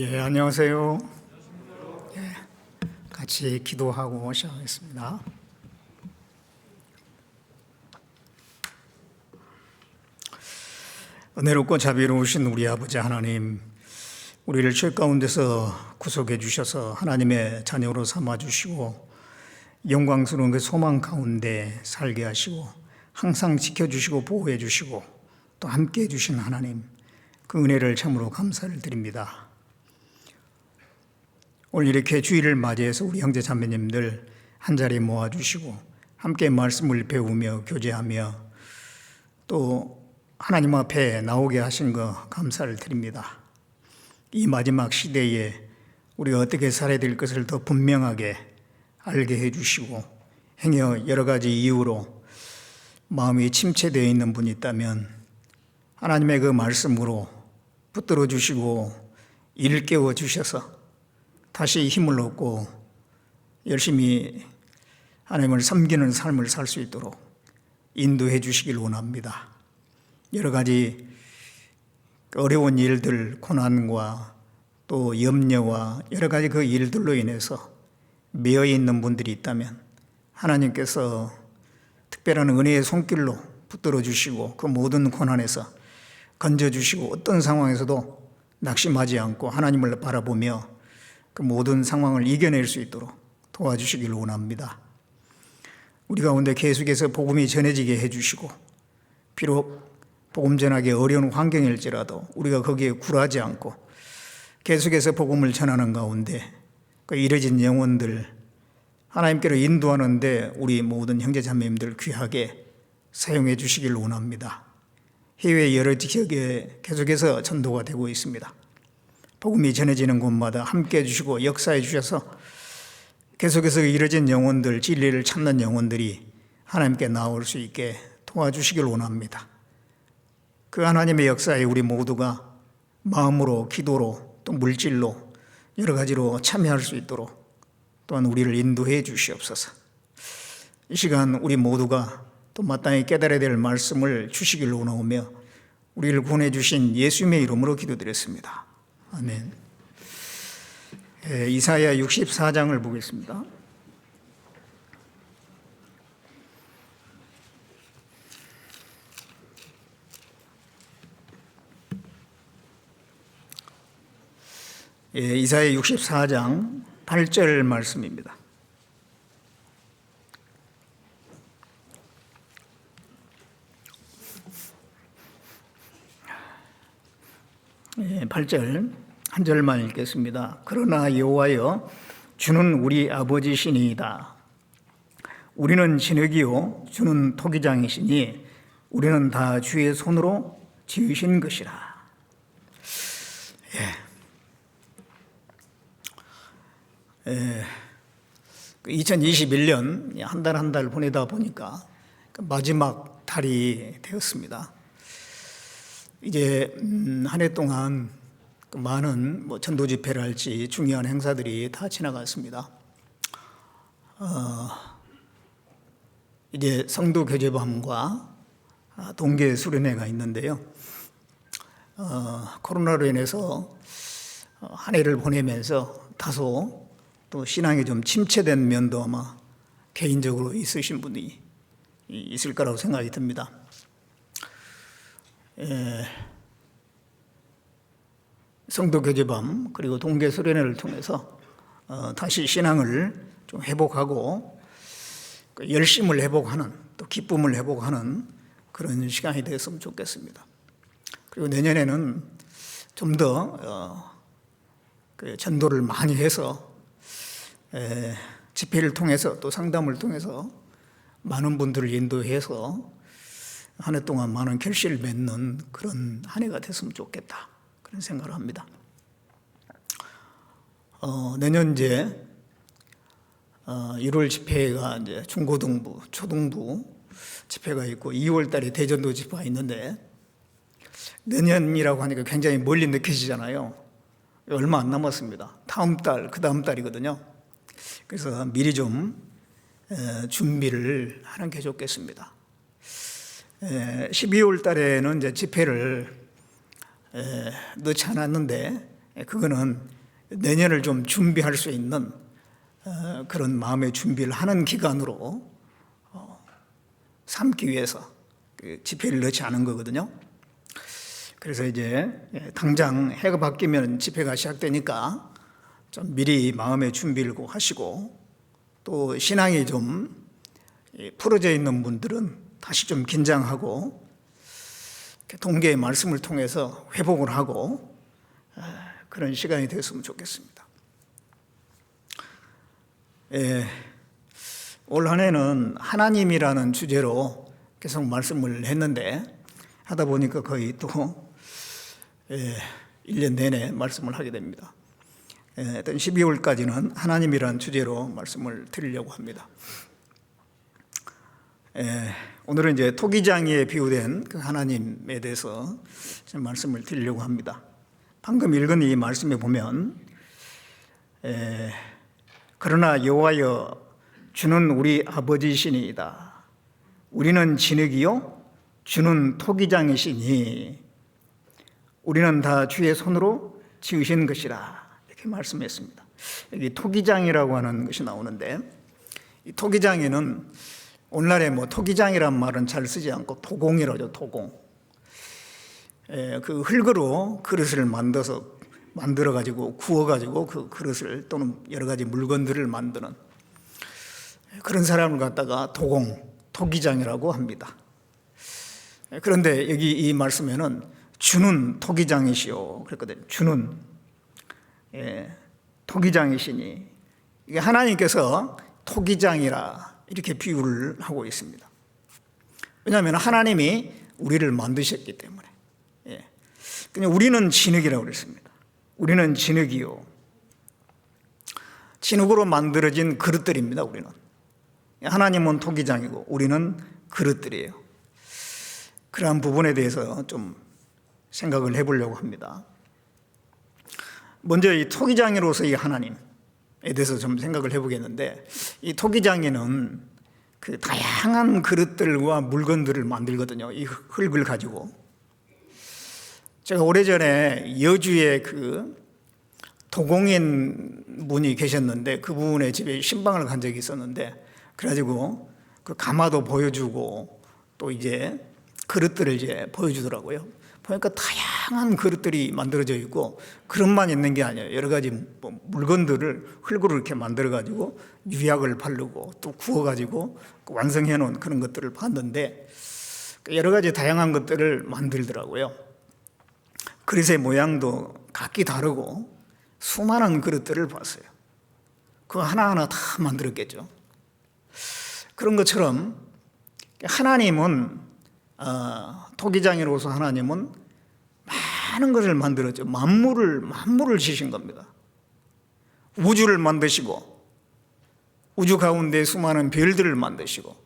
예, 안녕하세요. 예, 같이 기도하고 시작하겠습니다. 은혜롭고 자비로우신 우리 아버지 하나님, 우리를 죄 가운데서 구속해 주셔서 하나님의 자녀로 삼아 주시고 영광스러운 그 소망 가운데 살게 하시고 항상 지켜주시고 보호해 주시고 또 함께 해 주신 하나님, 그 은혜를 참으로 감사를 드립니다. 오늘 이렇게 주일을 맞이해서 우리 형제 자매님들 한자리에 모아주시고 함께 말씀을 배우며 교제하며 또 하나님 앞에 나오게 하신 거 감사를 드립니다. 이 마지막 시대에 우리가 어떻게 살아야 될 것을 더 분명하게 알게 해주시고 행여 여러 가지 이유로 마음이 침체되어 있는 분이 있다면 하나님의 그 말씀으로 붙들어 주시고 일깨워 주셔서 다시 힘을 얻고 열심히 하나님을 섬기는 삶을 살 수 있도록 인도해 주시길 원합니다. 여러 가지 어려운 일들, 고난과 또 염려와 여러 가지 그 일들로 인해서 매여 있는 분들이 있다면 하나님께서 특별한 은혜의 손길로 붙들어 주시고 그 모든 고난에서 건져 주시고 어떤 상황에서도 낙심하지 않고 하나님을 바라보며 그 모든 상황을 이겨낼 수 있도록 도와주시길 원합니다. 우리 가운데 계속해서 복음이 전해지게 해주시고 비록 복음 전하기 어려운 환경일지라도 우리가 거기에 굴하지 않고 계속해서 복음을 전하는 가운데 그 잃어진 영혼들 하나님께로 인도하는데 우리 모든 형제자매님들 귀하게 사용해 주시길 원합니다. 해외 여러 지역에 계속해서 전도가 되고 있습니다. 복음이 전해지는 곳마다 함께해 주시고 역사해 주셔서 계속해서 이뤄진 영혼들, 진리를 찾는 영혼들이 하나님께 나올 수 있게 도와주시길 원합니다. 그 하나님의 역사에 우리 모두가 마음으로, 기도로, 또 물질로 여러 가지로 참여할 수 있도록 또한 우리를 인도해 주시옵소서. 이 시간 우리 모두가 또 마땅히 깨달아야 될 말씀을 주시길 원하오며 우리를 구원해 주신 예수님의 이름으로 기도드렸습니다. 아멘. 이사야 64장을 보겠습니다. 이사야 64장 8절 말씀입니다. 예, 8절 한 절만 읽겠습니다. 그러나 여호와여 주는 우리 아버지시니이다. 우리는 진흙이요 주는 토기장이시니 우리는 다 주의 손으로 지으신 것이라. 2021년 한 달 한 달 보내다 보니까 마지막 달이 되었습니다. 이제 한 해 동안 많은 전도 집회를 할지 중요한 행사들이 다 지나갔습니다. 이제 성도 교제밤과 동계 수련회가 있는데요. 코로나로 인해서 한 해를 보내면서 다소 또 신앙이 좀 침체된 면도 아마 개인적으로 있으신 분이 있을 거라고 생각이 듭니다. 성도 교제밤 그리고 동계 수련회를 통해서 다시 신앙을 좀 회복하고 열심을 회복하는 또 기쁨을 회복하는 그런 시간이 되었으면 좋겠습니다. 그리고 내년에는 좀 더 전도를 많이 해서 집회를 통해서 또 상담을 통해서 많은 분들을 인도해서 한 해 동안 많은 결실을 맺는 그런 한 해가 됐으면 좋겠다. 그런 생각을 합니다. 내년 이제 1월 집회가 이제 중고등부, 초등부 집회가 있고 2월 달에 대전도 집회가 있는데 내년이라고 하니까 굉장히 멀리 느껴지잖아요. 얼마 안 남았습니다. 다음 달, 그 다음 달이거든요. 그래서 미리 좀 준비를 하는 게 좋겠습니다. 12월 달에는 이제 집회를 넣지 않았는데 그거는 내년을 좀 준비할 수 있는 그런 마음의 준비를 하는 기간으로 삼기 위해서 집회를 넣지 않은 거거든요. 그래서 이제 당장 해가 바뀌면 집회가 시작되니까 좀 미리 마음의 준비를 꼭 하시고, 또 신앙이 좀 풀어져 있는 분들은 다시 좀 긴장하고 동계의 말씀을 통해서 회복을 하고 그런 시간이 됐으면 좋겠습니다. 올 한 해는 하나님이라는 주제로 계속 말씀을 했는데, 하다 보니까 거의 또 1년 내내 말씀을 하게 됩니다. 12월까지는 하나님이라는 주제로 말씀을 드리려고 합니다. 오늘은 이제 토기장이에 비유된 그 하나님에 대해서 말씀을 드리려고 합니다. 방금 읽은 이 말씀에 보면 그러나 여호와여 주는 우리 아버지시니이다. 우리는 진흙이요 주는 토기장이시니 우리는 다 주의 손으로 지으신 것이라, 이렇게 말씀했습니다. 여기 토기장이라고 하는 것이 나오는데, 이 토기장에는 오늘날에 토기장이란 말은 잘 쓰지 않고 토공이라고 하죠. 토공. 그 흙으로 그릇을 만들어 가지고 구워 가지고 그 그릇을 또는 여러 가지 물건들을 만드는 그런 사람을 갖다가 토기장이라고 합니다. 그런데 여기 이 말씀에는 주는 토기장이시오 그랬거든요. 주는 토기장이시니, 이게 하나님께서 토기장이라 이렇게 비유를 하고 있습니다. 왜냐하면 하나님이 우리를 만드셨기 때문에. 그냥 우리는 진흙이라고 그랬습니다. 우리는 진흙이요. 진흙으로 만들어진 그릇들입니다. 우리는. 하나님은 토기장이고 우리는 그릇들이에요. 그러한 부분에 대해서 좀 생각을 해보려고 합니다. 먼저 이 토기장이로서 이 하나님에 대해서 좀 생각을 해보겠는데, 이 토기장에는 그 다양한 그릇들과 물건들을 만들거든요. 이 흙을 가지고. 제가 오래전에 여주에 그 도공인 분이 계셨는데, 그분의 집에 신방을 간 적이 있었는데, 그래가지고 그 가마도 보여주고 또 이제 그릇들을 이제 보여주더라고요. 보니까 다양한 그릇들이 만들어져 있고, 그릇만 있는 게 아니에요. 여러 가지 물건들을 흙으로 이렇게 만들어가지고 유약을 바르고 또 구워가지고 완성해 놓은 그런 것들을 봤는데, 여러 가지 다양한 것들을 만들더라고요. 그릇의 모양도 각기 다르고 수많은 그릇들을 봤어요. 그거 하나하나 다 만들었겠죠. 그런 것처럼 하나님은 토기장이로서 하나님은 많은 것을 만들었죠. 만물을 지으신 겁니다. 우주를 만드시고 우주 가운데 수많은 별들을 만드시고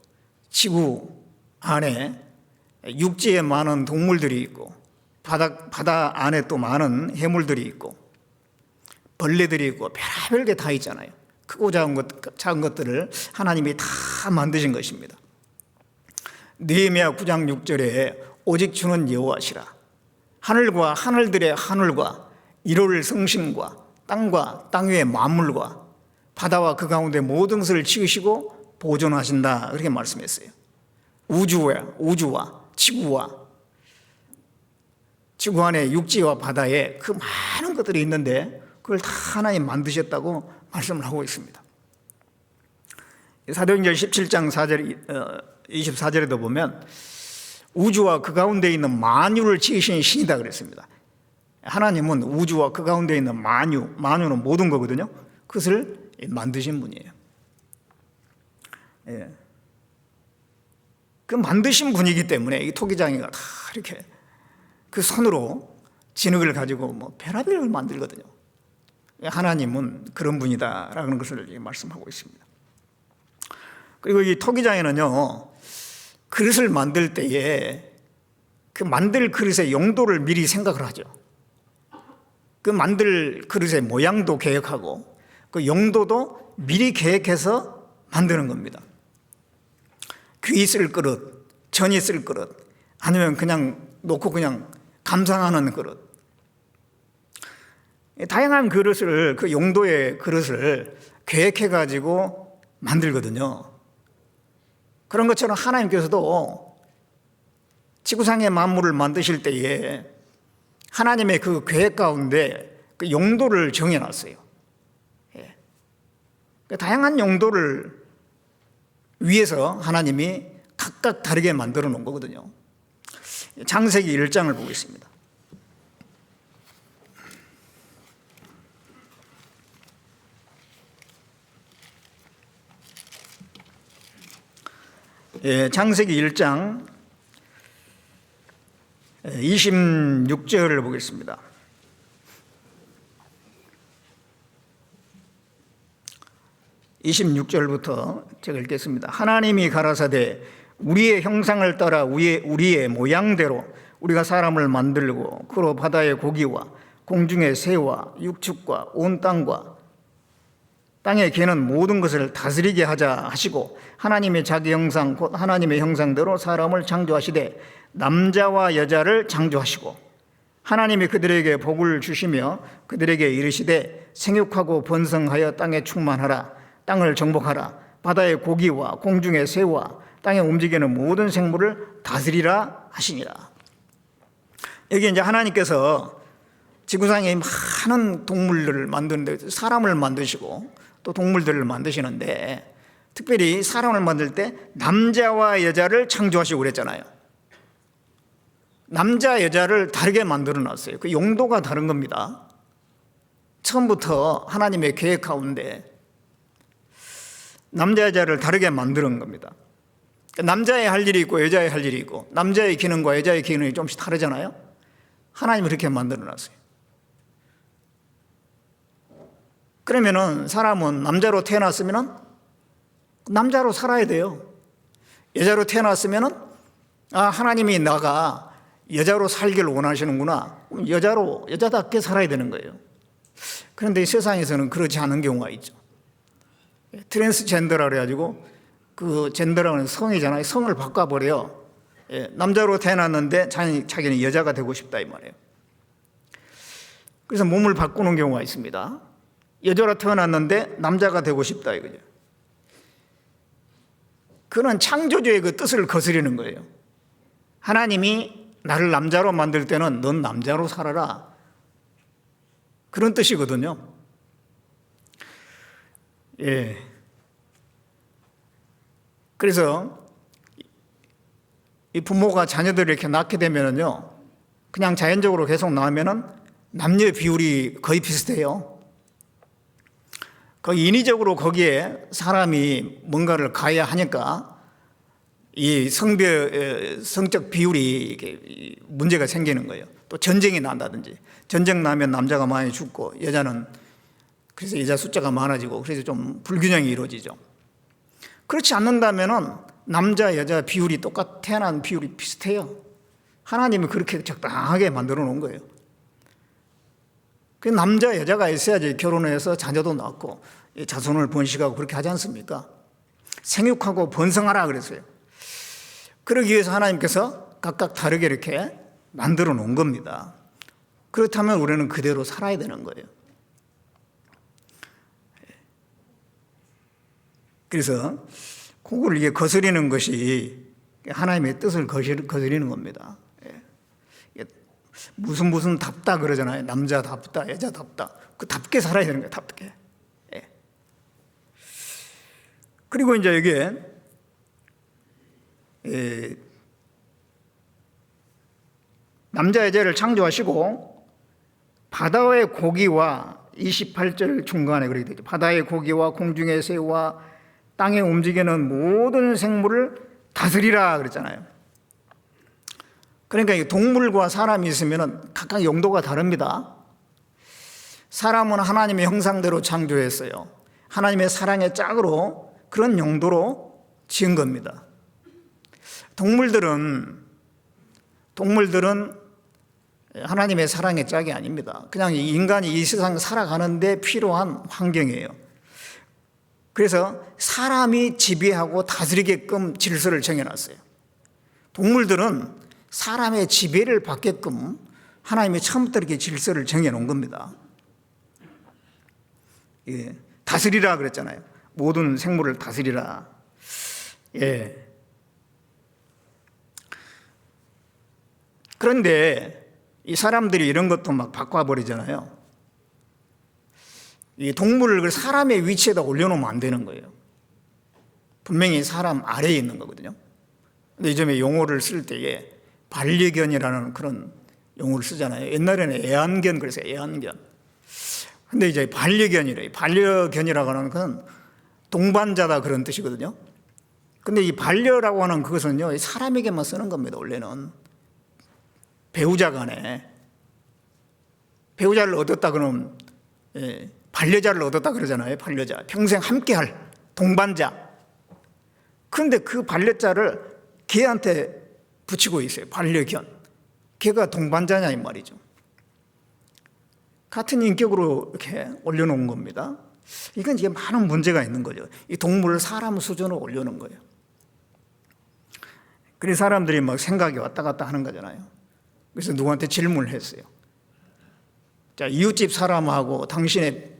지구 안에 육지에 많은 동물들이 있고 바다 안에 또 많은 해물들이 있고 벌레들이 있고 별별 게 다 있잖아요. 크고 작은 것들을 하나님이 다 만드신 것입니다. 느헤미야 9장 6절에 오직 주는 여호와시라. 하늘과 하늘들의 하늘과 이룰 성심과 땅과 땅 위의 만물과 바다와 그 가운데 모든 것을 지으시고 보존하신다, 그렇게 말씀했어요. 우주와 지구 안에 육지와 바다에 그 많은 것들이 있는데 그걸 다 하나님 만드셨다고 말씀을 하고 있습니다. 사도행전 17장 24절에도 보면 우주와 그 가운데 있는 만유를 지으신 신이다 그랬습니다. 하나님은 우주와 그 가운데 있는 만유는 모든 거거든요. 그것을 만드신 분이에요. 그 만드신 분이기 때문에 이 토기장이가 다 이렇게 그 손으로 진흙을 가지고 별의별 걸 만들거든요. 하나님은 그런 분이다라는 것을 말씀하고 있습니다. 그리고 이 토기장에는요, 그릇을 만들 때에 그 만들 그릇의 용도를 미리 생각을 하죠. 그 만들 그릇의 모양도 계획하고 그 용도도 미리 계획해서 만드는 겁니다. 귀 쓸 그릇, 전이 쓸 그릇, 아니면 그냥 놓고 그냥 감상하는 그릇. 다양한 그릇을, 그 용도의 그릇을 계획해 가지고 만들거든요. 그런 것처럼 하나님께서도 지구상의 만물을 만드실 때에 하나님의 그 계획 가운데 그 용도를 정해놨어요. 다양한 용도를 위해서 하나님이 각각 다르게 만들어 놓은 거거든요. 창세기 1장을 보겠습니다. 창세기 1장 26절을 보겠습니다. 26절부터 제가 읽겠습니다. 하나님이 가라사대 우리의 형상을 따라 우리의 모양대로 우리가 사람을 만들고 그로 바다의 고기와 공중의 새와 육축과 온 땅과 땅에 기는 모든 것을 다스리게 하자 하시고 하나님의 자기 형상 곧 하나님의 형상대로 사람을 창조하시되 남자와 여자를 창조하시고 하나님이 그들에게 복을 주시며 그들에게 이르시되 생육하고 번성하여 땅에 충만하라 땅을 정복하라 바다의 고기와 공중의 새와 땅에 움직이는 모든 생물을 다스리라 하시니라. 여기 이제 하나님께서 지구상에 많은 동물들을 만드는데 사람을 만드시고 또 동물들을 만드시는데 특별히 사람을 만들 때 남자와 여자를 창조하시고 그랬잖아요. 남자 여자를 다르게 만들어 놨어요. 그 용도가 다른 겁니다. 처음부터 하나님의 계획 가운데 남자 여자를 다르게 만드는 겁니다. 남자의 할 일이 있고 여자의 할 일이 있고 남자의 기능과 여자의 기능이 좀씩 다르잖아요. 하나님이 그렇게 만들어 놨어요. 그러면은 사람은 남자로 태어났으면은 남자로 살아야 돼요. 여자로 태어났으면은 하나님이 나가 여자로 살기를 원하시는구나. 여자답게 살아야 되는 거예요. 그런데 이 세상에서는 그렇지 않은 경우가 있죠. 트랜스젠더라 그래가지고 그 젠더라는 성이잖아요. 성을 바꿔버려. 남자로 태어났는데 자기는 여자가 되고 싶다 이 말이에요. 그래서 몸을 바꾸는 경우가 있습니다. 여자로 태어났는데 남자가 되고 싶다 이거죠. 그는 창조주의 그 뜻을 거스르는 거예요. 하나님이 나를 남자로 만들 때는 넌 남자로 살아라. 그런 뜻이거든요. 그래서 이 부모가 자녀들을 이렇게 낳게 되면은요, 그냥 자연적으로 계속 낳으면은 남녀 비율이 거의 비슷해요. 인위적으로 거기에 사람이 뭔가를 가해야 하니까 이 성적 비율이 문제가 생기는 거예요. 또 전쟁이 난다든지 전쟁 나면 남자가 많이 죽고 여자는 그래서 여자 숫자가 많아지고 그래서 좀 불균형이 이루어지죠. 그렇지 않는다면은 남자 여자 비율이 태어난 비율이 비슷해요. 하나님이 그렇게 적당하게 만들어 놓은 거예요. 그 남자 여자가 있어야지 결혼해서 자녀도 낳고 자손을 번식하고 그렇게 하지 않습니까? 생육하고 번성하라 그랬어요. 그러기 위해서 하나님께서 각각 다르게 이렇게 만들어 놓은 겁니다. 그렇다면 우리는 그대로 살아야 되는 거예요. 그래서 그걸 이게 거스리는 것이 하나님의 뜻을 거스리는 겁니다. 무슨 답다 그러잖아요. 남자답다, 여자답다. 그 답게 살아야 되는 거예요. 답게. 그리고 이제 여기에 남자 여자를 창조하시고 바다의 고기와 28절 중간에 그렇게 되죠. 바다의 고기와 공중의 새와 땅에 움직이는 모든 생물을 다스리라 그랬잖아요. 그러니까 동물과 사람이 있으면 각각 용도가 다릅니다. 사람은 하나님의 형상대로 창조했어요. 하나님의 사랑의 짝으로 그런 용도로 지은 겁니다. 동물들은 하나님의 사랑의 짝이 아닙니다. 그냥 인간이 이 세상 살아가는 데 필요한 환경이에요. 그래서 사람이 지배하고 다스리게끔 질서를 정해놨어요. 동물들은 사람의 지배를 받게끔 하나님이 처음부터 이렇게 질서를 정해놓은 겁니다. 예, 다스리라 그랬잖아요. 모든 생물을 다스리라. 예. 그런데 이 사람들이 이런 것도 막 바꿔버리잖아요. 이 동물을 사람의 위치에다 올려놓으면 안 되는 거예요. 분명히 사람 아래에 있는 거거든요. 근데 요즘에 용어를 쓸 때에 반려견이라는 그런 용어를 쓰잖아요. 옛날에는 애완견 그랬어요. 애완견. 근데 이제 반려견이래요. 반려견이라고 하는 건 동반자다 그런 뜻이거든요. 근데 이 반려라고 하는 그것은요, 사람에게만 쓰는 겁니다. 원래는 배우자 간에 배우자를 얻었다 그러면 반려자를 얻었다 그러잖아요. 반려자, 평생 함께할 동반자. 그런데 그 반려자를 개한테 붙이고 있어요. 반려견. 개가 동반자냐 이 말이죠. 같은 인격으로 이렇게 올려놓은 겁니다. 이건 이게 많은 문제가 있는 거죠. 이 동물을 사람 수준으로 올려놓은 거예요. 그래서 사람들이 막 생각이 왔다 갔다 하는 거잖아요. 그래서 누구한테 질문을 했어요. 자, 이웃집 사람하고 당신의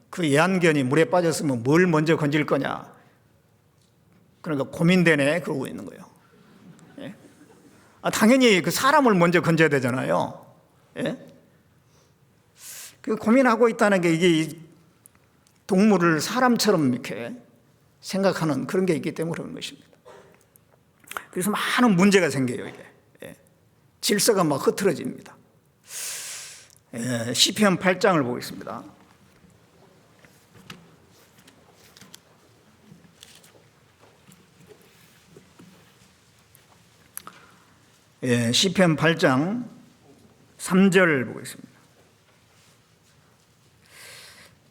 그 애완견이 물에 빠졌으면 뭘 먼저 건질 거냐. 그러니까 고민되네 그러고 있는 거예요. 예? 당연히 그 사람을 먼저 건져야 되잖아요. 예? 그 고민하고 있다는 게 이게 동물을 사람처럼 이렇게 생각하는 그런 게 있기 때문에 그런 것입니다. 그래서 많은 문제가 생겨요. 이게 질서가 막 흐트러집니다. 시편 8장을 보겠습니다. 시편 8장 3절 보겠습니다.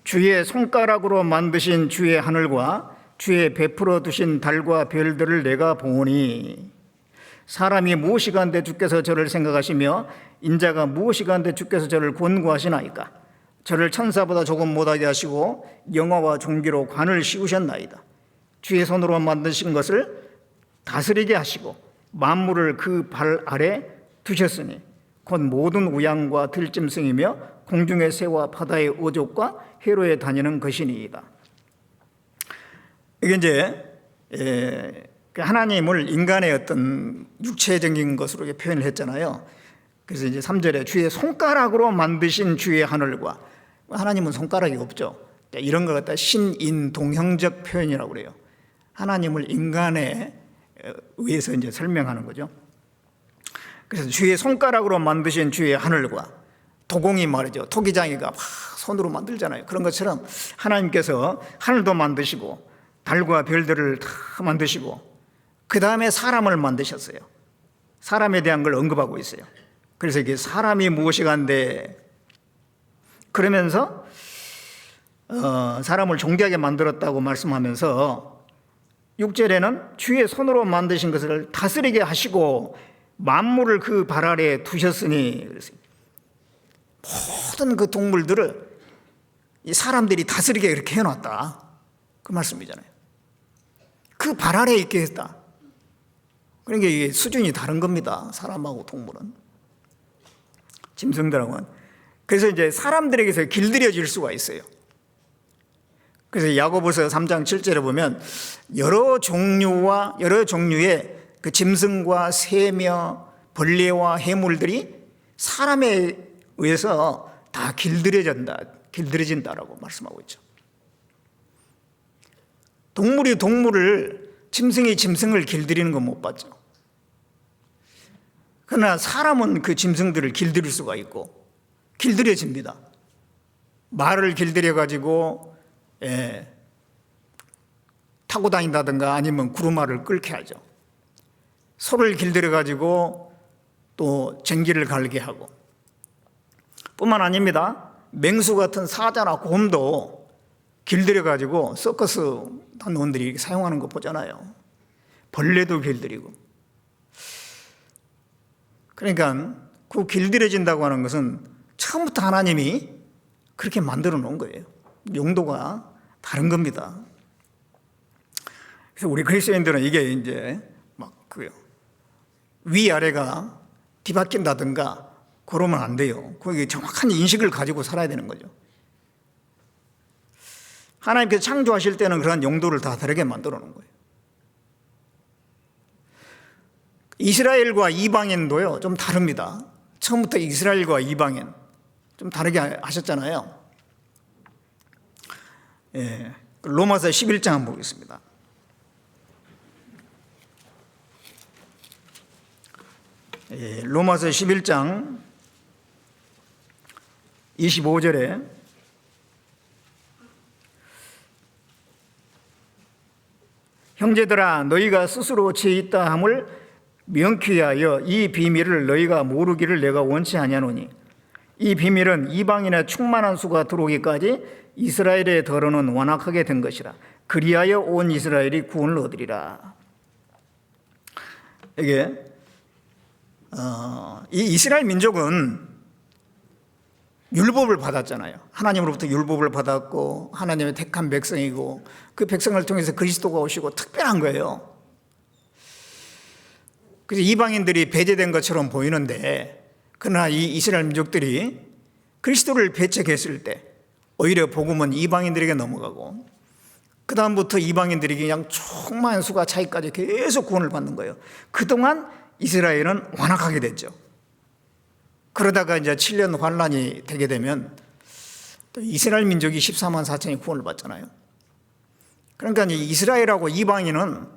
주의 손가락으로 만드신 주의 하늘과 주의 베풀어 두신 달과 별들을 내가 보오니 사람이 무엇이간데 주께서 저를 생각하시며 인자가 무엇이간데 주께서 저를 권고하시나이까. 저를 천사보다 조금 못하게 하시고 영화와 종기로 관을 씌우셨나이다. 주의 손으로 만드신 것을 다스리게 하시고 만물을 그 발 아래 두셨으니 곧 모든 우양과 들짐승이며 공중의 새와 바다의 어족과 해로에 다니는 것이니이다. 이게 이제 하나님을 인간의 어떤 육체적인 것으로 표현을 했잖아요. 그래서 이제 3절에 주의 손가락으로 만드신 주의 하늘과, 하나님은 손가락이 없죠. 이런 걸 갖다 신인동형적 표현이라고 그래요. 하나님을 인간에 의해서 이제 설명하는 거죠. 그래서 주의 손가락으로 만드신 주의 하늘과, 도공이 말이죠. 토기장이가 막 손으로 만들잖아요. 그런 것처럼 하나님께서 하늘도 만드시고 달과 별들을 다 만드시고 그 다음에 사람을 만드셨어요. 사람에 대한 걸 언급하고 있어요. 그래서 이게 사람이 무엇이간데 그러면서 사람을 존귀하게 만들었다고 말씀하면서 6절에는 주의 손으로 만드신 것을 다스리게 하시고 만물을 그 발 아래에 두셨으니, 모든 그 동물들을 이 사람들이 다스리게 이렇게 해놨다 그 말씀이잖아요. 그 발 아래에 있게 했다. 그러니까 이게 수준이 다른 겁니다. 사람하고 동물은, 짐승들하고는. 그래서 이제 사람들에게서 길들여질 수가 있어요. 그래서 야고보서 3장 7절에 보면 여러 종류의 그 짐승과 새며 벌레와 해물들이 사람에 의해서 다 길들여진다라고 말씀하고 있죠. 동물이 동물을, 짐승이 짐승을 길들이는 건 못 봤죠. 그러나 사람은 그 짐승들을 길들일 수가 있고 길들여집니다. 말을 길들여가지고 타고 다닌다든가 아니면 구루마를 끓게 하죠. 소를 길들여가지고 또 쟁기를 갈게 하고, 뿐만 아닙니다. 맹수 같은 사자나 곰도 길들여가지고 서커스 단원들이 사용하는 거 보잖아요. 벌레도 길들이고. 그러니까 그 길들여진다고 하는 것은 처음부터 하나님이 그렇게 만들어 놓은 거예요. 용도가 다른 겁니다. 그래서 우리 그리스도인들은 이게 이제 막 위아래가 뒤바뀐다든가 그러면 안 돼요. 거기 정확한 인식을 가지고 살아야 되는 거죠. 하나님께서 창조하실 때는 그런 용도를 다 다르게 만들어 놓은 거예요. 이스라엘과 이방인도요, 좀 다릅니다. 처음부터 이스라엘과 이방인 좀 다르게 하셨잖아요. 예, 로마서 11장 한번 보겠습니다. 예, 로마서 11장 25절에 형제들아 너희가 스스로 죄 있다 함을 명쾌히 하여 이 비밀을 너희가 모르기를 내가 원치 아니하노니 이 비밀은 이방인의 충만한 수가 들어오기까지 이스라엘의 더러는 완악하게 된 것이라 그리하여 온 이스라엘이 구원을 얻으리라. 이게 이 이스라엘 민족은 율법을 받았잖아요. 하나님으로부터 율법을 받았고 하나님의 택한 백성이고 그 백성을 통해서 그리스도가 오시고 특별한 거예요. 그래서 이방인들이 배제된 것처럼 보이는데 그러나 이 이스라엘 민족들이 그리스도를 배척했을 때 오히려 복음은 이방인들에게 넘어가고 그 다음부터 이방인들이 그냥 충만한 수가 차이까지 계속 구원을 받는 거예요. 그동안 이스라엘은 완악하게 됐죠. 그러다가 이제 7년 환란이 되게 되면 또 이스라엘 민족이 14만 4천이 구원을 받잖아요. 그러니까 이스라엘하고 이방인은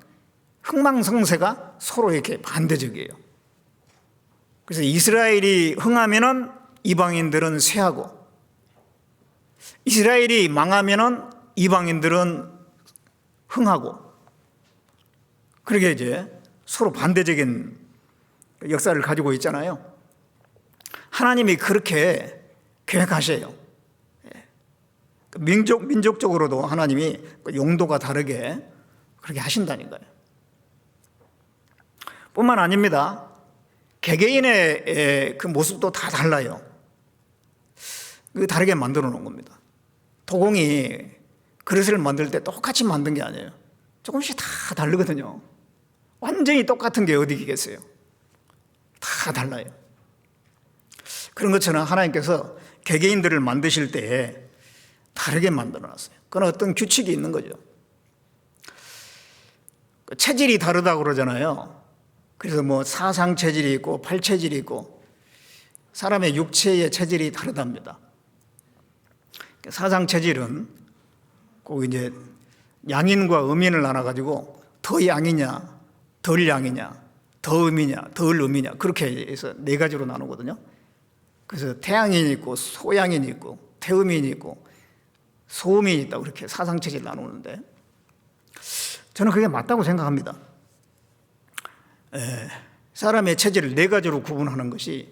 흥망성쇠가 서로 이렇게 반대적이에요. 그래서 이스라엘이 흥하면은 이방인들은 쇠하고 이스라엘이 망하면은 이방인들은 흥하고 그렇게 이제 서로 반대적인 역사를 가지고 있잖아요. 하나님이 그렇게 계획하셔요. 민족적으로도 하나님이 용도가 다르게 그렇게 하신다는 거예요. 뿐만 아닙니다. 개개인의 그 모습도 다 달라요. 다르게 만들어 놓은 겁니다. 도공이 그릇을 만들 때 똑같이 만든 게 아니에요. 조금씩 다 다르거든요. 완전히 똑같은 게 어디 있겠어요? 다 달라요. 그런 것처럼 하나님께서 개개인들을 만드실 때 다르게 만들어 놨어요. 그건 어떤 규칙이 있는 거죠. 체질이 다르다고 그러잖아요. 그래서 뭐 사상 체질이 있고 팔 체질이 있고 사람의 육체의 체질이 다르답니다. 사상 체질은 꼭 이제 양인과 음인을 나눠가지고 더 양이냐, 덜 양이냐, 더 음이냐, 덜 음이냐 그렇게 해서 네 가지로 나누거든요. 그래서 태양인이 있고 소양인이 있고 태음인이 있고 소음인이 있다고 그렇게 사상 체질 나누는데 저는 그게 맞다고 생각합니다. 사람의 체질을 네 가지로 구분하는 것이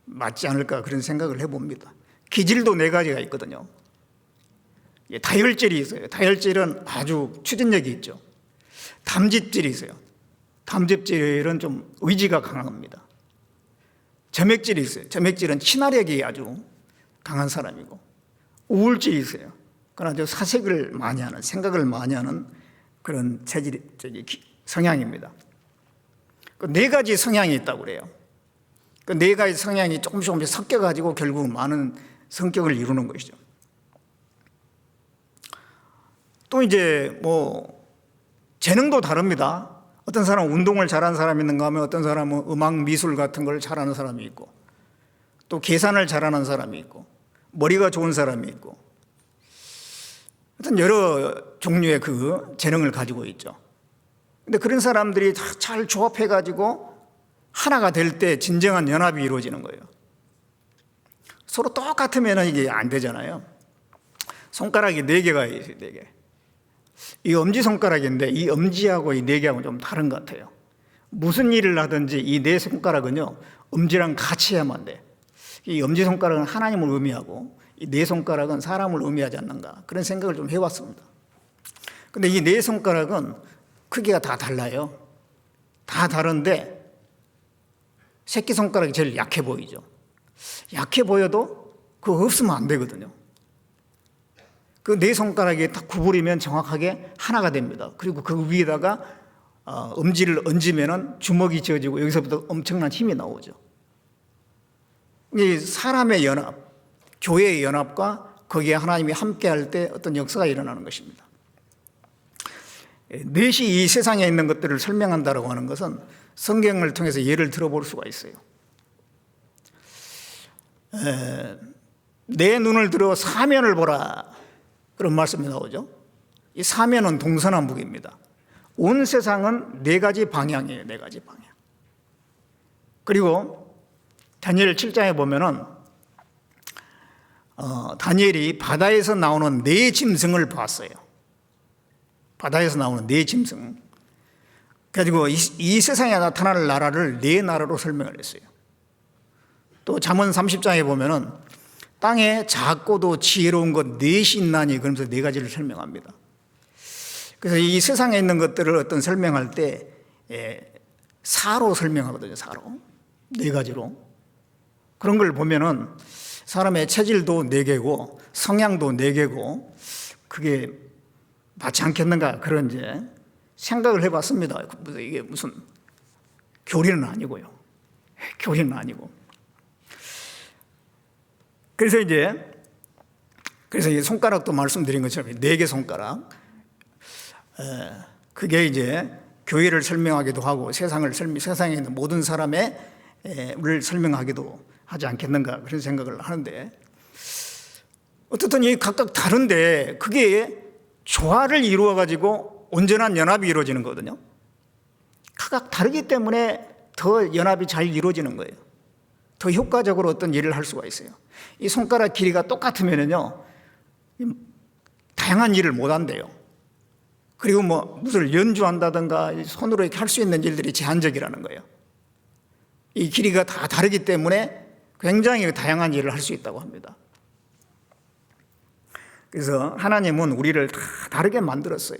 맞지 않을까 그런 생각을 해봅니다. 기질도 네 가지가 있거든요. 다혈질이 있어요. 다혈질은 아주 추진력이 있죠. 담집질이 있어요. 담집질은 좀 의지가 강합니다. 점액질이 있어요. 점액질은 친화력이 아주 강한 사람이고 우울질이 있어요. 그건 아주 사색을 많이 하는 생각을 많이 하는 그런 성향입니다. 그 네 가지 성향이 있다고 그래요. 그 네 가지 성향이 조금씩 섞여가지고 결국 많은 성격을 이루는 것이죠. 또 이제 뭐 재능도 다릅니다. 어떤 사람은 운동을 잘하는 사람이 있는가 하면 어떤 사람은 음악 미술 같은 걸 잘하는 사람이 있고 또 계산을 잘하는 사람이 있고 머리가 좋은 사람이 있고 어떤 여러 종류의 그 재능을 가지고 있죠. 근데 그런 사람들이 다 잘 조합해가지고 하나가 될 때 진정한 연합이 이루어지는 거예요. 서로 똑같으면 이게 안 되잖아요. 손가락이 4개가 있어요, 4개. 이 엄지손가락인데 이 엄지하고 이 4개하고는 좀 다른 것 같아요. 무슨 일을 하든지 이 4손가락은요, 엄지랑 같이 해야만 돼. 이 엄지손가락은 하나님을 의미하고 이 4손가락은 사람을 의미하지 않는가. 그런 생각을 좀 해봤습니다. 근데 이 4손가락은 크기가 다 달라요. 다 다른데 새끼손가락이 제일 약해 보이죠. 약해 보여도 그거 없으면 안 되거든요. 그 4손가락이 딱 구부리면 정확하게 하나가 됩니다. 그리고 그 위에다가 엄지를 얹으면 주먹이 지어지고 여기서부터 엄청난 힘이 나오죠. 이 사람의 연합, 교회의 연합과 거기에 하나님이 함께할 때 어떤 역사가 일어나는 것입니다. 넷이 이 세상에 있는 것들을 설명한다라고 하는 것은 성경을 통해서 예를 들어볼 수가 있어요. 내 눈을 들어 사면을 보라, 그런 말씀이 나오죠. 이 사면은 동서남북입니다. 온 세상은 네 가지 방향이에요. 네 가지 방향. 그리고 다니엘 7장에 보면은 다니엘이 바다에서 나오는 네 짐승을 봤어요. 바다에서 나오는 네 짐승. 그래가지고 이 세상에 나타날 나라를 네 나라로 설명을 했어요. 또 잠언 30장에 보면은 땅에 작고도 지혜로운 것 넷이 있나니, 그러면서 네 가지를 설명합니다. 그래서 이 세상에 있는 것들을 어떤 설명할 때 사로 설명하거든요. 사로. 네 가지로. 그런 걸 보면은 사람의 체질도 네 개고 성향도 네 개고 그게 맞지 않겠는가, 그런 이제 생각을 해봤습니다. 이게 무슨 교리는 아니고요. 교리는 아니고. 그래서 이 손가락도 말씀드린 것처럼 네 개 손가락. 그게 이제 교회를 설명하기도 하고 세상에 있는 모든 사람의 을 설명하기도 하지 않겠는가, 그런 생각을 하는데, 어떻든 이 각각 다른데 그게 조화를 이루어 가지고 온전한 연합이 이루어지는 거거든요. 각각 다르기 때문에 더 연합이 잘 이루어지는 거예요. 더 효과적으로 어떤 일을 할 수가 있어요. 이 손가락 길이가 똑같으면요 다양한 일을 못 한대요. 그리고 무슨 연주한다든가 손으로 이렇게 할 수 있는 일들이 제한적이라는 거예요. 이 길이가 다 다르기 때문에 굉장히 다양한 일을 할 수 있다고 합니다. 그래서 하나님은 우리를 다 다르게 만들었어요.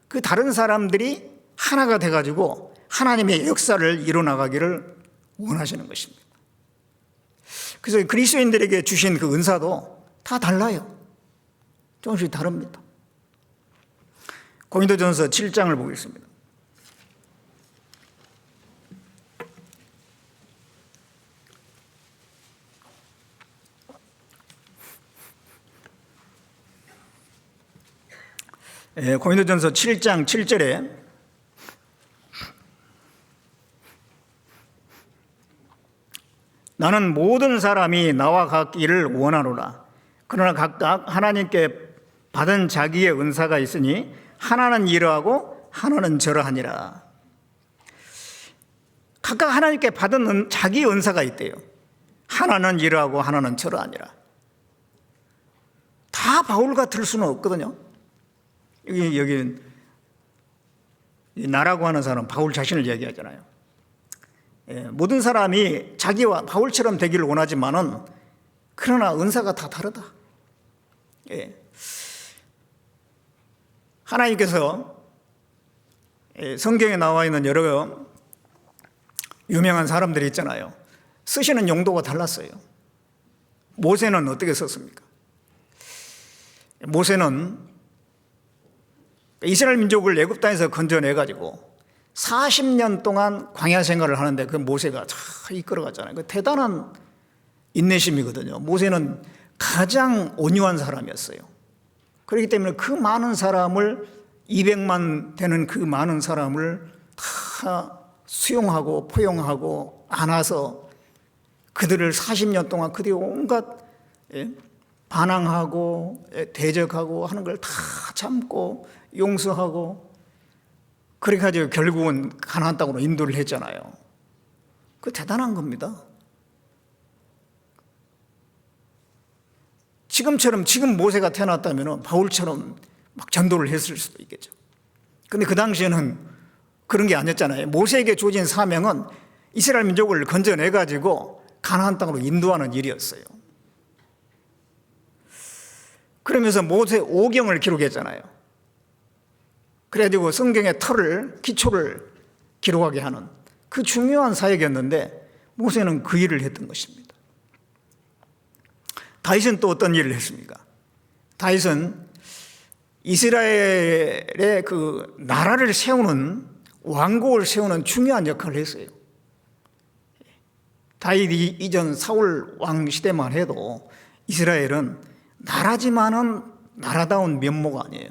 그 다른 사람들이 하나가 돼가지고 하나님의 역사를 이뤄나가기를 원하시는 것입니다. 그래서 그리스도인들에게 주신 그 은사도 다 달라요. 조금씩 다릅니다. 고린도전서 7장을 보겠습니다. 고린도전서 7장 7절에 나는 모든 사람이 나와 같기를 원하노라. 그러나 각각 하나님께 받은 자기의 은사가 있으니 하나는 이러하고 하나는 저러하니라. 각각 하나님께 받은 자기 은사가 있대요. 하나는 이러하고 하나는 저러하니라. 다 바울 같을 수는 없거든요. 여기 나라고 하는 사람은 바울 자신을 얘기하잖아요. 모든 사람이 자기와 바울처럼 되기를 원하지만은 그러나 은사가 다 다르다. 하나님께서 성경에 나와 있는 여러 유명한 사람들이 있잖아요. 쓰시는 용도가 달랐어요. 모세는 어떻게 썼습니까? 모세는 이스라엘 민족을 애굽 땅에서 건져내가지고 40년 동안 광야 생활을 하는데 그 모세가 잘 이끌어갔잖아요. 그 대단한 인내심이거든요. 모세는 가장 온유한 사람이었어요. 그렇기 때문에 그 많은 사람을 200만 되는 그 많은 사람을 다 수용하고 포용하고 안아서 그들을 40년 동안 그들이 온갖 반항하고 대적하고 하는 걸 다 참고 용서하고 그렇게 가지고 결국은 가나안 땅으로 인도를 했잖아요. 그 대단한 겁니다. 지금 모세가 태어났다면 바울처럼 막 전도를 했을 수도 있겠죠. 근데 그 당시에는 그런 게 아니었잖아요. 모세에게 주어진 사명은 이스라엘 민족을 건져내가지고 가나안 땅으로 인도하는 일이었어요. 그러면서 모세 오경을 기록했잖아요. 그래가지고 성경의 기초를 기록하게 하는 그 중요한 사역이었는데 모세는 그 일을 했던 것입니다. 다윗은 또 어떤 일을 했습니까? 다윗은 이스라엘의 그 나라를 세우는 왕국을 세우는 중요한 역할을 했어요. 다윗 이전 사울 왕 시대만 해도 이스라엘은 나라지만은 나라다운 면모가 아니에요.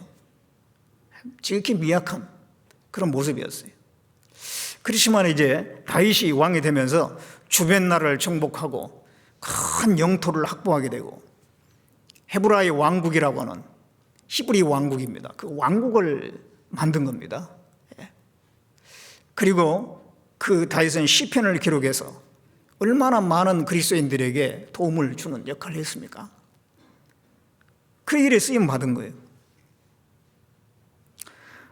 지극히 미약한 그런 모습이었어요. 그렇지만 이제 다윗이 왕이 되면서 주변 나라를 정복하고 큰 영토를 확보하게 되고 헤브라이 왕국이라고 하는 히브리 왕국입니다. 그 왕국을 만든 겁니다. 그리고 그 다윗은 시편을 기록해서 얼마나 많은 그리스도인들에게 도움을 주는 역할을 했습니까? 그 일에 쓰임 받은 거예요.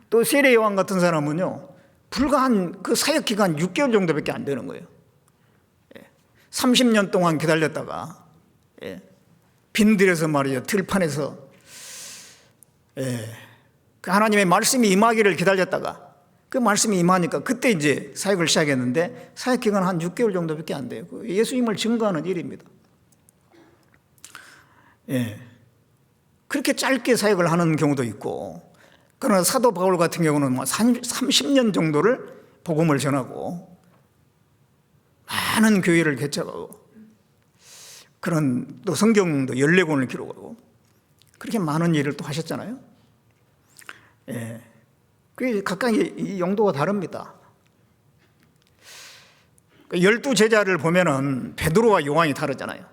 또 세례 요한 같은 사람은요, 불과 한 그 사역 기간 6개월 정도밖에 안 되는 거예요. 30년 동안 기다렸다가 빈들에서 말이죠, 들판에서 그 하나님의 말씀이 임하기를 기다렸다가 그 말씀이 임하니까 그때 이제 사역을 시작했는데 사역 기간 한 6개월 정도밖에 안 돼요. 예수님을 증거하는 일입니다. 그렇게 짧게 사역을 하는 경우도 있고, 그러나 사도 바울 같은 경우는 30년 정도를 복음을 전하고 많은 교회를 개척하고 그런 또 성경도 14권을 기록하고 그렇게 많은 일을 또 하셨잖아요. 그 각각 이 용도가 다릅니다. 12제자를 보면은 베드로와 요한이 다르잖아요.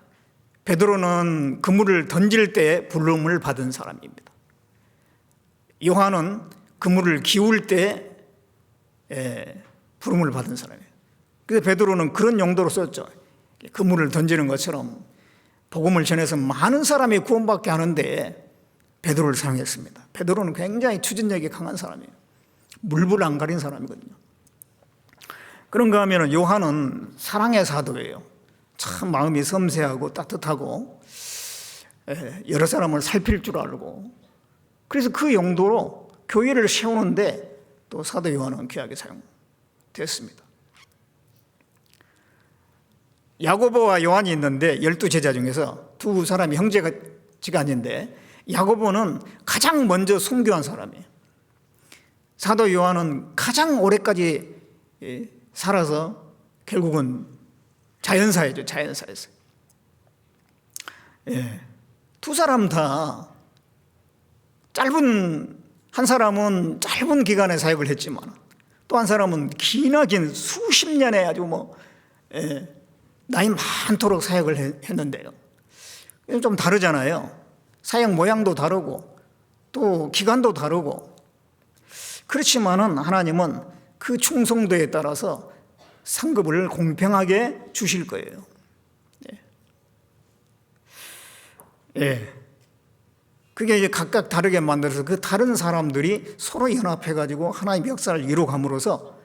베드로는 그물을 던질 때 부름을 받은 사람입니다. 요한은 그물을 기울 때 부름을 받은 사람이에요. 그래서 베드로는 그런 용도로 썼죠. 그물을 던지는 것처럼 복음을 전해서 많은 사람이 구원받게 하는데 베드로를 사용했습니다. 베드로는 굉장히 추진력이 강한 사람이에요. 물불 안 가린 사람이거든요. 그런가 하면 요한은 사랑의 사도예요. 참 마음이 섬세하고 따뜻하고 여러 사람을 살필 줄 알고, 그래서 그 용도로 교회를 세우는데 또 사도 요한은 귀하게 사용됐습니다. 야고보와 요한이 있는데 12제자 중에서 두 사람이 형제지간인데 야고보는 가장 먼저 순교한 사람이에요. 사도 요한은 가장 오래까지 살아서 결국은 자연사였죠. 자연사였어요. 두 사람 다 한 사람은 짧은 기간에 사역을 했지만 또 한 사람은 기나긴 수십 년에 아주 나이 많도록 사역을 했는데요. 좀 다르잖아요. 사역 모양도 다르고 또 기간도 다르고, 그렇지만은 하나님은 그 충성도에 따라서 상급을 공평하게 주실 거예요. 그게 이제 각각 다르게 만들어서 그 다른 사람들이 서로 연합해가지고 하나님의 역사를 이루어감으로써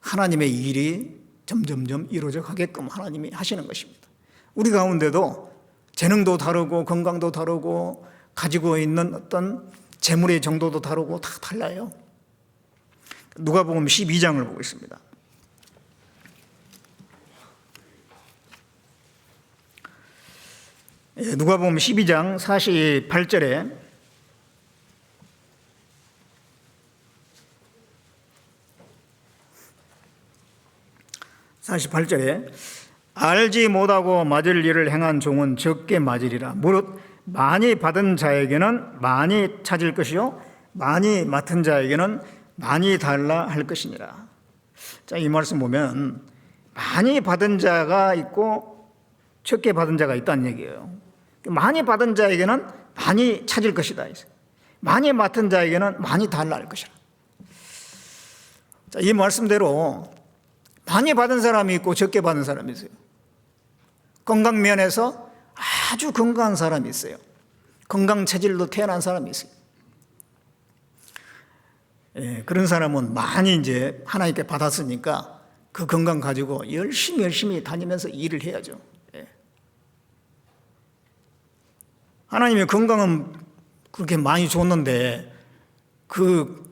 하나님의 일이 점점점 이루어져 가게끔 하나님이 하시는 것입니다. 우리 가운데도 재능도 다르고 건강도 다르고 가지고 있는 어떤 재물의 정도도 다르고 다 달라요. 누가복음 12장을 보고 있습니다. 누가복음 12장 48절에 알지 못하고 맞을 일을 행한 종은 적게 맞으리라. 무릇 많이 받은 자에게는 많이 찾을 것이요 많이 맡은 자에게는 많이 달라 할 것이니라. 자, 이 말씀 보면 많이 받은 자가 있고 적게 받은 자가 있다는 얘기예요. 많이 받은 자에게는 많이 찾을 것이다. 많이 맡은 자에게는 많이 달라 할 것이라. 자, 이 말씀대로 많이 받은 사람이 있고 적게 받은 사람이 있어요. 건강 면에서 아주 건강한 사람이 있어요. 건강 체질로 태어난 사람이 있어요. 그런 사람은 많이 이제 하나님께 받았으니까 그 건강 가지고 열심히 다니면서 일을 해야죠. 하나님의 건강은 그렇게 많이 줬는데 그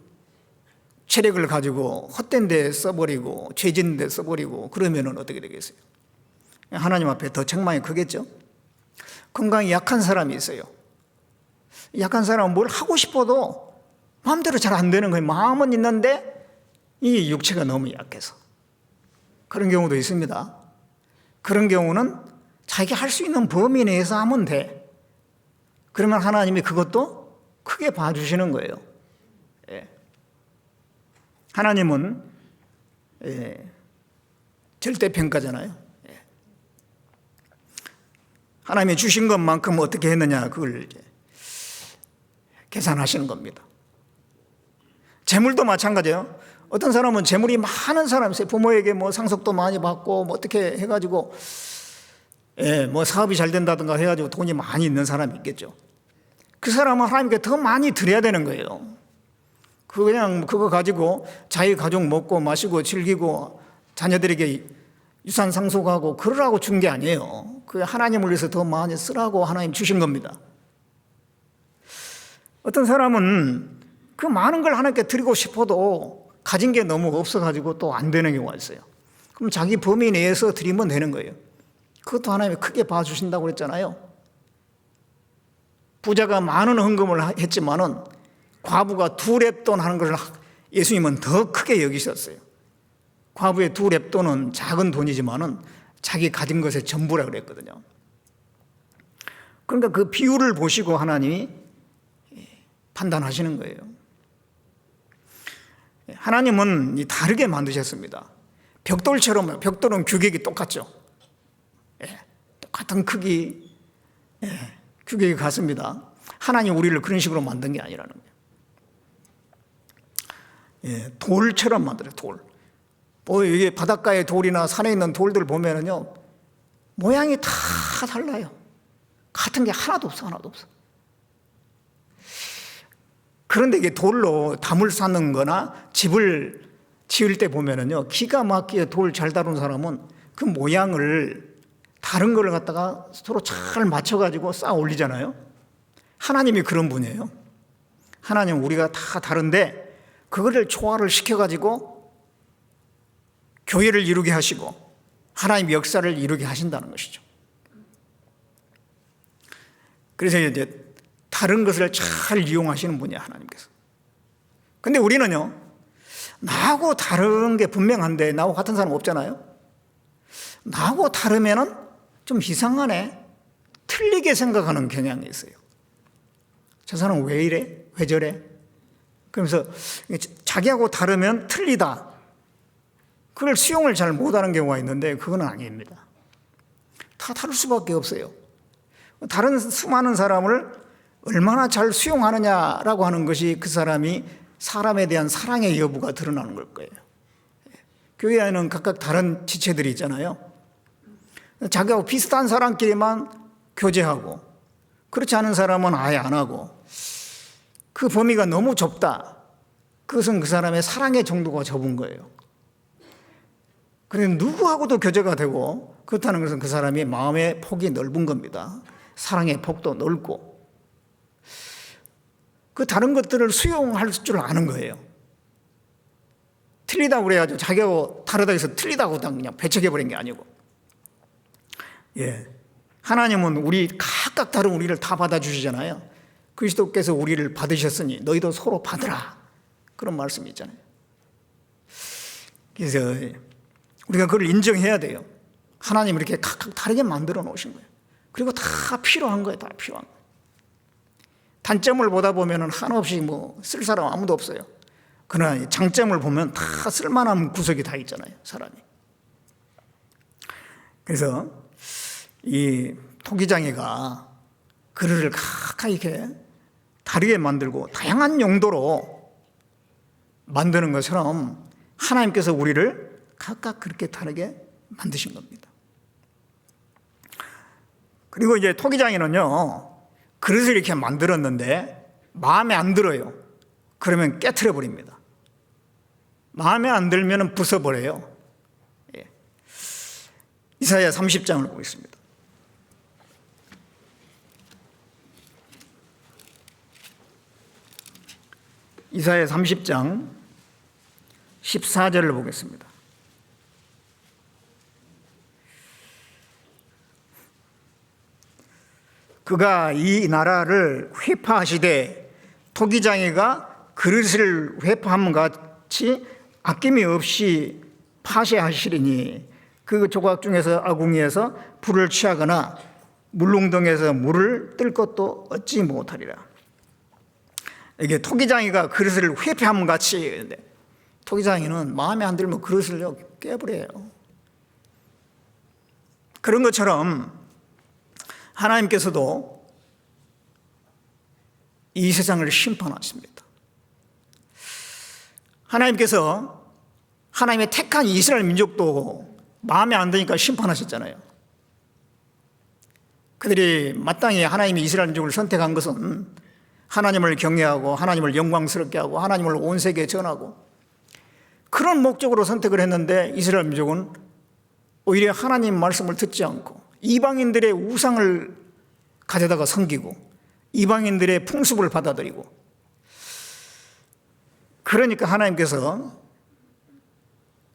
체력을 가지고 헛된 데 써버리고 죄짓는 데 써버리고 그러면 어떻게 되겠어요? 하나님 앞에 더 책망이 크겠죠? 건강이 약한 사람이 있어요. 약한 사람은 뭘 하고 싶어도 마음대로 잘 안 되는 거예요. 마음은 있는데 이 육체가 너무 약해서. 그런 경우도 있습니다. 그런 경우는 자기가 할 수 있는 범위 내에서 하면 돼. 그러면 하나님이 그것도 크게 봐주시는 거예요. 예. 하나님은 절대평가잖아요. 예. 하나님이 주신 것만큼 어떻게 했느냐 그걸 이제 계산하시는 겁니다. 재물도 마찬가지예요. 어떤 사람은 재물이 많은 사람이 있어요. 부모에게 뭐 상속도 많이 받고 뭐 어떻게 해가지고 뭐 사업이 잘 된다든가 해가지고 돈이 많이 있는 사람이 있겠죠. 그 사람은 하나님께 더 많이 드려야 되는 거예요. 그냥 그거 가지고 자기 가족 먹고 마시고 즐기고 자녀들에게 유산 상속하고 그러라고 준 게 아니에요. 그 하나님을 위해서 더 많이 쓰라고 하나님 주신 겁니다. 어떤 사람은 그 많은 걸 하나님께 드리고 싶어도 가진 게 너무 없어가지고 또 안 되는 경우가 있어요. 그럼 자기 범위 내에서 드리면 되는 거예요. 그것도 하나님이 크게 봐주신다고 그랬잖아요. 부자가 많은 헌금을 했지만은 과부가 2렙돈 하는 것을 예수님은 더 크게 여기셨어요. 과부의 2렙돈은 작은 돈이지만은 자기 가진 것의 전부라 그랬거든요. 그러니까 그 비율을 보시고 하나님이 판단하시는 거예요. 하나님은 다르게 만드셨습니다. 벽돌처럼, 벽돌은 규격이 똑같죠. 똑같은 크기, 규격이 같습니다. 하나님 우리를 그런 식으로 만든 게 아니라는 거예요. 돌처럼 만들어요, 돌. 뭐 이게 바닷가의 돌이나 산에 있는 돌들 보면은요, 모양이 다 달라요. 같은 게 하나도 없어, 하나도 없어. 그런데 이게 돌로 담을 쌓는 거나 집을 지을 때 보면은요, 기가 막히게 돌 잘 다룬 사람은 그 모양을 다른 걸 갖다가 서로 잘 맞춰가지고 쌓아 올리잖아요. 하나님이 그런 분이에요. 하나님 우리가 다 다른데 그거를 조화를 시켜가지고 교회를 이루게 하시고 하나님 역사를 이루게 하신다는 것이죠. 그래서 이제 다른 것을 잘 이용하시는 분이야, 하나님께서. 근데 우리는요, 나하고 다른 게 분명한데 나하고 같은 사람 없잖아요. 나하고 다르면은 좀 이상하네, 틀리게 생각하는 경향이 있어요. 저 사람은 왜 이래? 왜 저래? 그러면서 자기하고 다르면 틀리다, 그걸 수용을 잘 못하는 경우가 있는데 그건 아닙니다. 다 다를 수밖에 없어요. 다른 수많은 사람을 얼마나 잘 수용하느냐라고 하는 것이 그 사람이 사람에 대한 사랑의 여부가 드러나는 걸 거예요. 교회 안에는 각각 다른 지체들이 있잖아요. 자기하고 비슷한 사람끼리만 교제하고 그렇지 않은 사람은 아예 안 하고, 그 범위가 너무 좁다. 그것은 그 사람의 사랑의 정도가 좁은 거예요. 그래서 누구하고도 교제가 되고 그렇다는 것은 그 사람이 마음의 폭이 넓은 겁니다. 사랑의 폭도 넓고 그 다른 것들을 수용할 줄 아는 거예요. 틀리다고 그래가지고 자기하고 다르다 해서 틀리다고 그냥 배척해버린 게 아니고, 하나님은 우리 각각 다른 우리를 다 받아주시잖아요. 그리스도께서 우리를 받으셨으니 너희도 서로 받으라, 그런 말씀이 있잖아요. 그래서 우리가 그걸 인정해야 돼요. 하나님 이렇게 각각 다르게 만들어 놓으신 거예요. 그리고 다 필요한 거예요. 다 필요한 거예요. 단점을 보다 보면 한없이 뭐 쓸 사람 아무도 없어요. 그러나 장점을 보면 다 쓸만한 구석이 다 있잖아요, 사람이. 그래서 이 토기장애가 그릇을 각각 이렇게 다르게 만들고 다양한 용도로 만드는 것처럼 하나님께서 우리를 각각 그렇게 다르게 만드신 겁니다. 그리고 이제 토기장애는요, 그릇을 이렇게 만들었는데 마음에 안 들어요. 그러면 깨트려 버립니다. 마음에 안 들면 부숴버려요. 이사야 30장을 보겠습니다. 이사야 30장 14절을 보겠습니다. 그가 이 나라를 회파하시되 토기장애가 그릇을 회파함 같이 아낌이 없이 파쇄하시리니 그 조각 중에서 아궁이에서 불을 취하거나 물웅덩에서 물을 뜰 것도 얻지 못하리라. 이게 토기장이가 그릇을 회피함 같이, 토기장이는 마음에 안 들면 그릇을 깨버려요. 그런 것처럼 하나님께서도 이 세상을 심판하십니다. 하나님께서 하나님의 택한 이스라엘 민족도 마음에 안 드니까 심판하셨잖아요. 그들이 마땅히 하나님이 이스라엘 민족을 선택한 것은 하나님을 경외하고 하나님을 영광스럽게 하고 하나님을 온 세계에 전하고 그런 목적으로 선택을 했는데 이스라엘 민족은 오히려 하나님 말씀을 듣지 않고 이방인들의 우상을 가져다가 섬기고 이방인들의 풍습을 받아들이고, 그러니까 하나님께서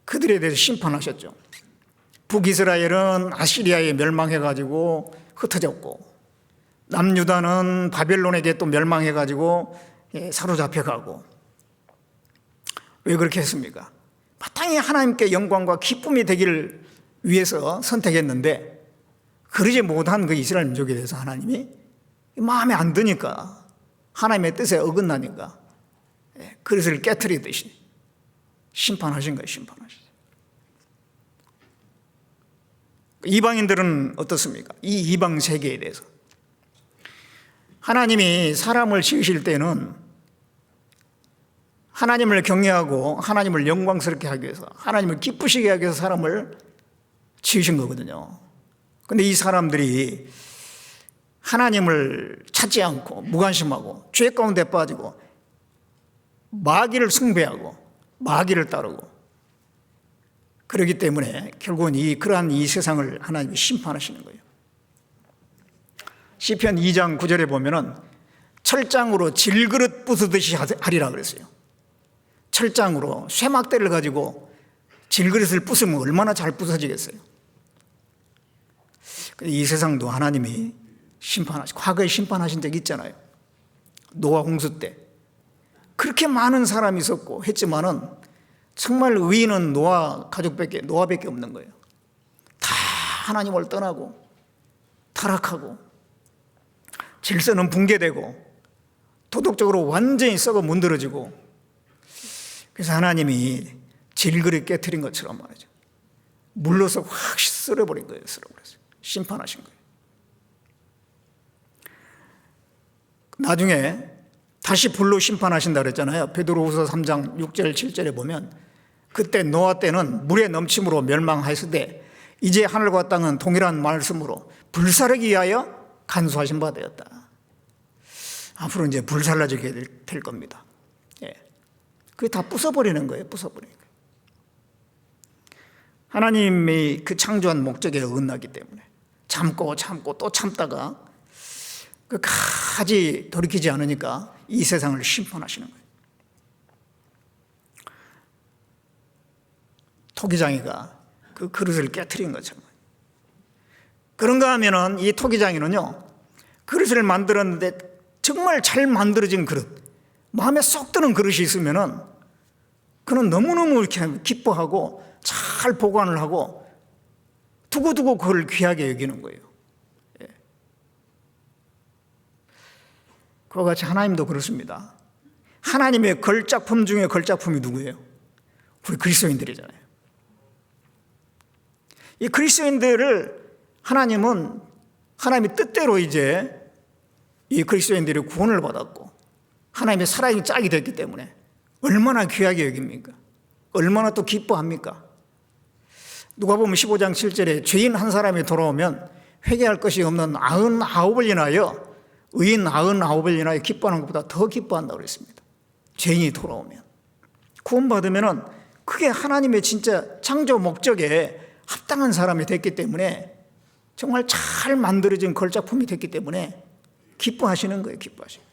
그들에 대해서 심판하셨죠. 북이스라엘은 아시리아에 멸망해가지고 흩어졌고, 남유다는 바벨론에게 또 멸망해가지고 사로잡혀가고. 왜 그렇게 했습니까? 마땅히 하나님께 영광과 기쁨이 되기를 위해서 선택했는데 그러지 못한 그 이스라엘 민족에 대해서 하나님이 마음에 안 드니까, 하나님의 뜻에 어긋나니까 그릇을 깨트리듯이 심판하신 거예요. 심판하신. 이방인들은 어떻습니까? 이 이방 세계에 대해서 하나님이 사람을 지으실 때는 하나님을 경외하고 하나님을 영광스럽게 하기 위해서, 하나님을 기쁘시게 하기 위해서 사람을 지으신 거거든요. 그런데 이 사람들이 하나님을 찾지 않고 무관심하고 죄 가운데 빠지고 마귀를 숭배하고 마귀를 따르고, 그렇기 때문에 결국은 그러한 이 세상을 하나님이 심판하시는 거예요. 시편 2장 9절에 보면은 철장으로 질그릇 부수듯이 하리라 그랬어요. 철장으로 쇠막대를 가지고 질그릇을 부수면 얼마나 잘 부서지겠어요. 이 세상도 하나님이 과거에 심판하신 적이 있잖아요. 노아 홍수 때 그렇게 많은 사람이 있었고 했지만은 정말 의인은 노아밖에 없는 거예요. 다 하나님을 떠나고 타락하고 질서는 붕괴되고 도덕적으로 완전히 썩어 문드러지고, 그래서 하나님이 질그릇 깨트린 것처럼 말이죠. 물러서 확 쓸어버린 거예요. 쓸어버렸어요. 심판하신 거예요. 나중에 다시 불로 심판하신다 그랬잖아요. 베드로후서 3장 6절 7절에 보면 그때 노아 때는 물의 넘침으로 멸망하였으되 이제 하늘과 땅은 동일한 말씀으로 불사르기 위하여 간수하신 바 되었다. 앞으로 이제 불살라지게 될 겁니다. 그게 다 부숴버리는 거예요. 부숴버리는 거예요. 하나님이 그 창조한 목적에 어긋나기 때문에 참고 또 참다가 끝까지 돌이키지 않으니까 이 세상을 심판하시는 거예요. 토기장이가 그 그릇을 깨트린 것처럼. 그런가 하면은 이 토기장이는요, 그릇을 만들었는데 정말 잘 만들어진 그릇, 마음에 쏙 드는 그릇이 있으면은 그는 너무너무 이렇게 기뻐하고 잘 보관을 하고 두고두고 그걸 귀하게 여기는 거예요. 그와 같이 하나님도 그렇습니다. 하나님의 걸작품 중에 걸작품이 누구예요? 우리 그리스도인들이잖아요. 이 그리스도인들을 하나님은 하나님의 뜻대로 이제 이 그리스도인들이 구원을 받았고 하나님의 살아있는 짝이 됐기 때문에 얼마나 귀하게 여깁니까? 얼마나 또 기뻐합니까? 누가복음 15장 7절에 죄인 한 사람이 돌아오면 회개할 것이 없는 99을 인하여, 의인 99을 인하여 기뻐하는 것보다 더 기뻐한다고 그랬습니다. 죄인이 돌아오면. 구원받으면 그게 하나님의 진짜 창조 목적에 합당한 사람이 됐기 때문에, 정말 잘 만들어진 걸작품이 됐기 때문에 기뻐하시는 거예요. 기뻐하시는 거예요.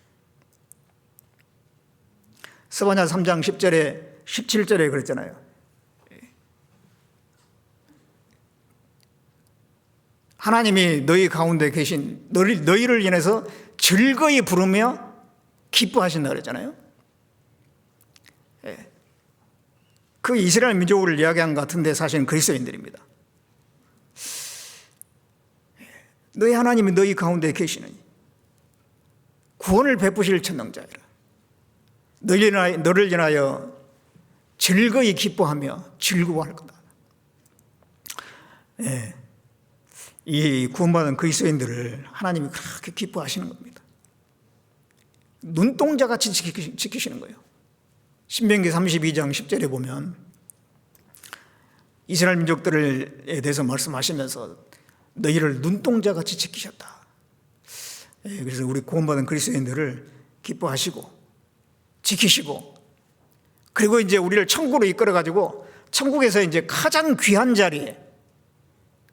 스바냐 3장 10절에 17절에 그랬잖아요. 하나님이 너희 가운데 계신 너희를 인해서 즐거이 부르며 기뻐하신다 그랬잖아요. 그 이스라엘 민족을 이야기한 것 같은데 사실은 그리스도인들입니다. 너희 하나님이 너희 가운데 계시느니 구원을 베푸실 천능자이라. 너를 인하여 즐거이 기뻐하며 즐거워할 거다. 예, 이 구원받은 그리스도인들을 하나님이 그렇게 기뻐하시는 겁니다. 눈동자같이 지키시는 거예요. 신명기 32장 10절에 보면 이스라엘 민족들에 대해서 말씀하시면서 너희를 눈동자같이 지키셨다. 예, 그래서 우리 구원받은 그리스도인들을 기뻐하시고 지키시고, 그리고 이제 우리를 천국으로 이끌어가지고 천국에서 이제 가장 귀한 자리에,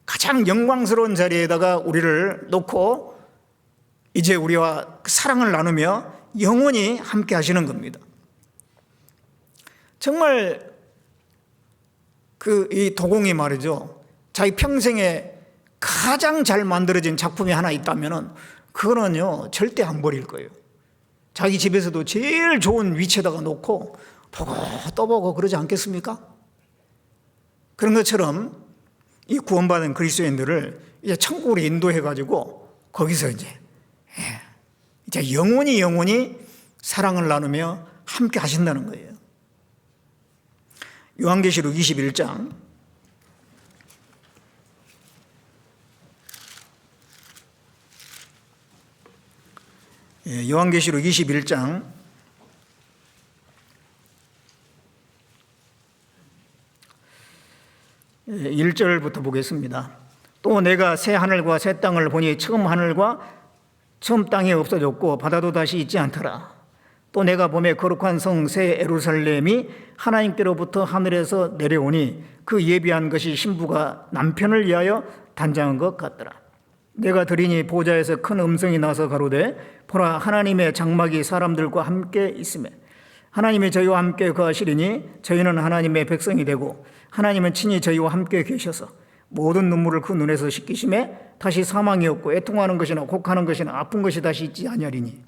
가장 영광스러운 자리에다가 우리를 놓고 이제 우리와 사랑을 나누며 영원히 함께 하시는 겁니다. 정말 이 도공이 말이죠, 자기 평생에 가장 잘 만들어진 작품이 하나 있다면은 그거는요 절대 안 버릴 거예요. 자기 집에서도 제일 좋은 위치에다가 놓고 보고 또 보고 그러지 않겠습니까? 그런 것처럼 이 구원받은 그리스도인들을 이제 천국으로 인도해가지고 거기서 이제 영원히 사랑을 나누며 함께 하신다는 거예요. 요한계시록 21장 요한계시록 21장 1절부터 보겠습니다. 또 내가 새 하늘과 새 땅을 보니 처음 하늘과 처음 땅이 없어졌고 바다도 다시 있지 않더라. 또 내가 보매 거룩한 성 새 예루살렘이 하나님께로부터 하늘에서 내려오니 그 예비한 것이 신부가 남편을 위하여 단장한 것 같더라. 내가 들으니 보좌에서 큰 음성이 나서 가로되 보라 하나님의 장막이 사람들과 함께 있으며 하나님이 저희와 함께 거하시리니 저희는 하나님의 백성이 되고 하나님은 친히 저희와 함께 계셔서 모든 눈물을 그 눈에서 씻기심에 다시 사망이 없고 애통하는 것이나 곡하는 것이나 아픈 것이 다시 있지 아니하리니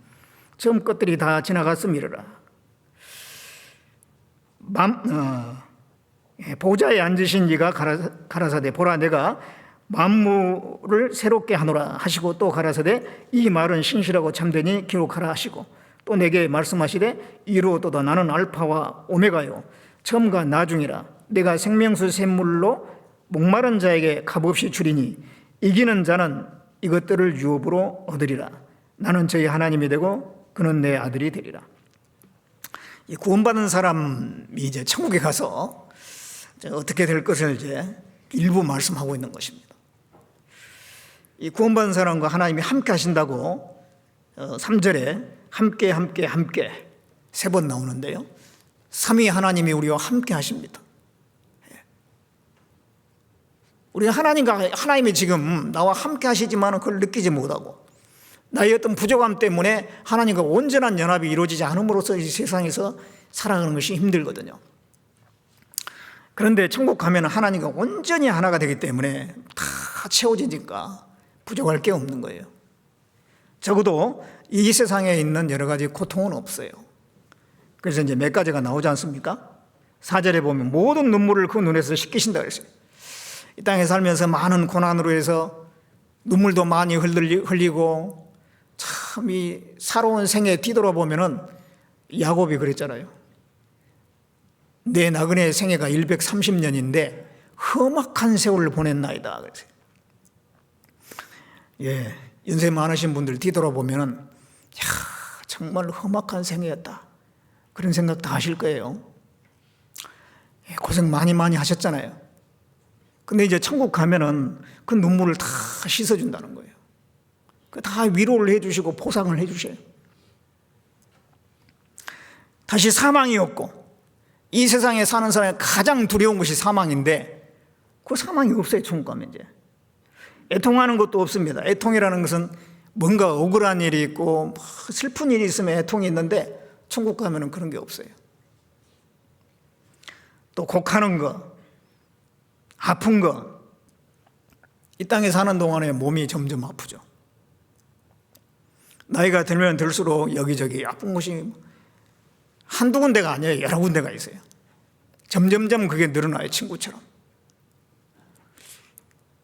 처음 것들이 다 지나갔음이라. 보좌에 앉으신 이가 가라사대 보라 내가 만물을 새롭게 하노라 하시고 또 가라사대 이 말은 신실하고 참되니 기록하라 하시고 또 내게 말씀하시되 이루었도다 나는 알파와 오메가요 처음과 나중이라. 내가 생명수 샘물로 목마른 자에게 값없이 주리니 이기는 자는 이것들을 유업으로 얻으리라. 나는 저희 하나님이 되고 그는 내 아들이 되리라. 이 구원받은 사람이 이제 천국에 가서 어떻게 될 것을 이제 일부 말씀하고 있는 것입니다. 이 구원받은 사람과 하나님이 함께 하신다고 3절에 함께 세 번 나오는데요. 삼위 하나님이 우리와 함께 하십니다. 우리가 하나님이 지금 나와 함께 하시지만 그걸 느끼지 못하고 나의 어떤 부족함 때문에 하나님과 온전한 연합이 이루어지지 않음으로써 이 세상에서 살아가는 것이 힘들거든요. 그런데 천국 가면 하나님과 온전히 하나가 되기 때문에 다 채워지니까 부족할 게 없는 거예요. 적어도 이 세상에 있는 여러 가지 고통은 없어요. 그래서 이제 몇 가지가 나오지 않습니까? 4절에 보면 모든 눈물을 그 눈에서 씻기신다 그랬어요. 이 땅에 살면서 많은 고난으로 해서 눈물도 많이 흘리고 참 이 살아온 생에 뒤돌아보면은 야곱이 그랬잖아요. 내 나그네 생애가 130년인데 험악한 세월을 보냈나이다 그랬어요. 예, 연세 많으신 분들 뒤돌아보면은 정말 험악한 생애였다 그런 생각 다 하실 거예요. 예, 고생 많이 하셨잖아요. 근데 이제 천국 가면은 그 눈물을 다 씻어준다는 거예요. 다 위로를 해주시고 보상을 해주셔요. 다시 사망이 없고 이 세상에 사는 사람의 가장 두려운 것이 사망인데 그 사망이 없어요. 천국 가면 이제 애통하는 것도 없습니다. 애통이라는 것은 뭔가 억울한 일이 있고 슬픈 일이 있으면 애통이 있는데 천국 가면은 그런 게 없어요. 또 곡하는 거, 아픈 거, 이 땅에 사는 동안에 몸이 점점 아프죠. 나이가 들면 들수록 여기저기 아픈 곳이 한두 군데가 아니에요. 여러 군데가 있어요. 점점점 그게 늘어나요. 친구처럼.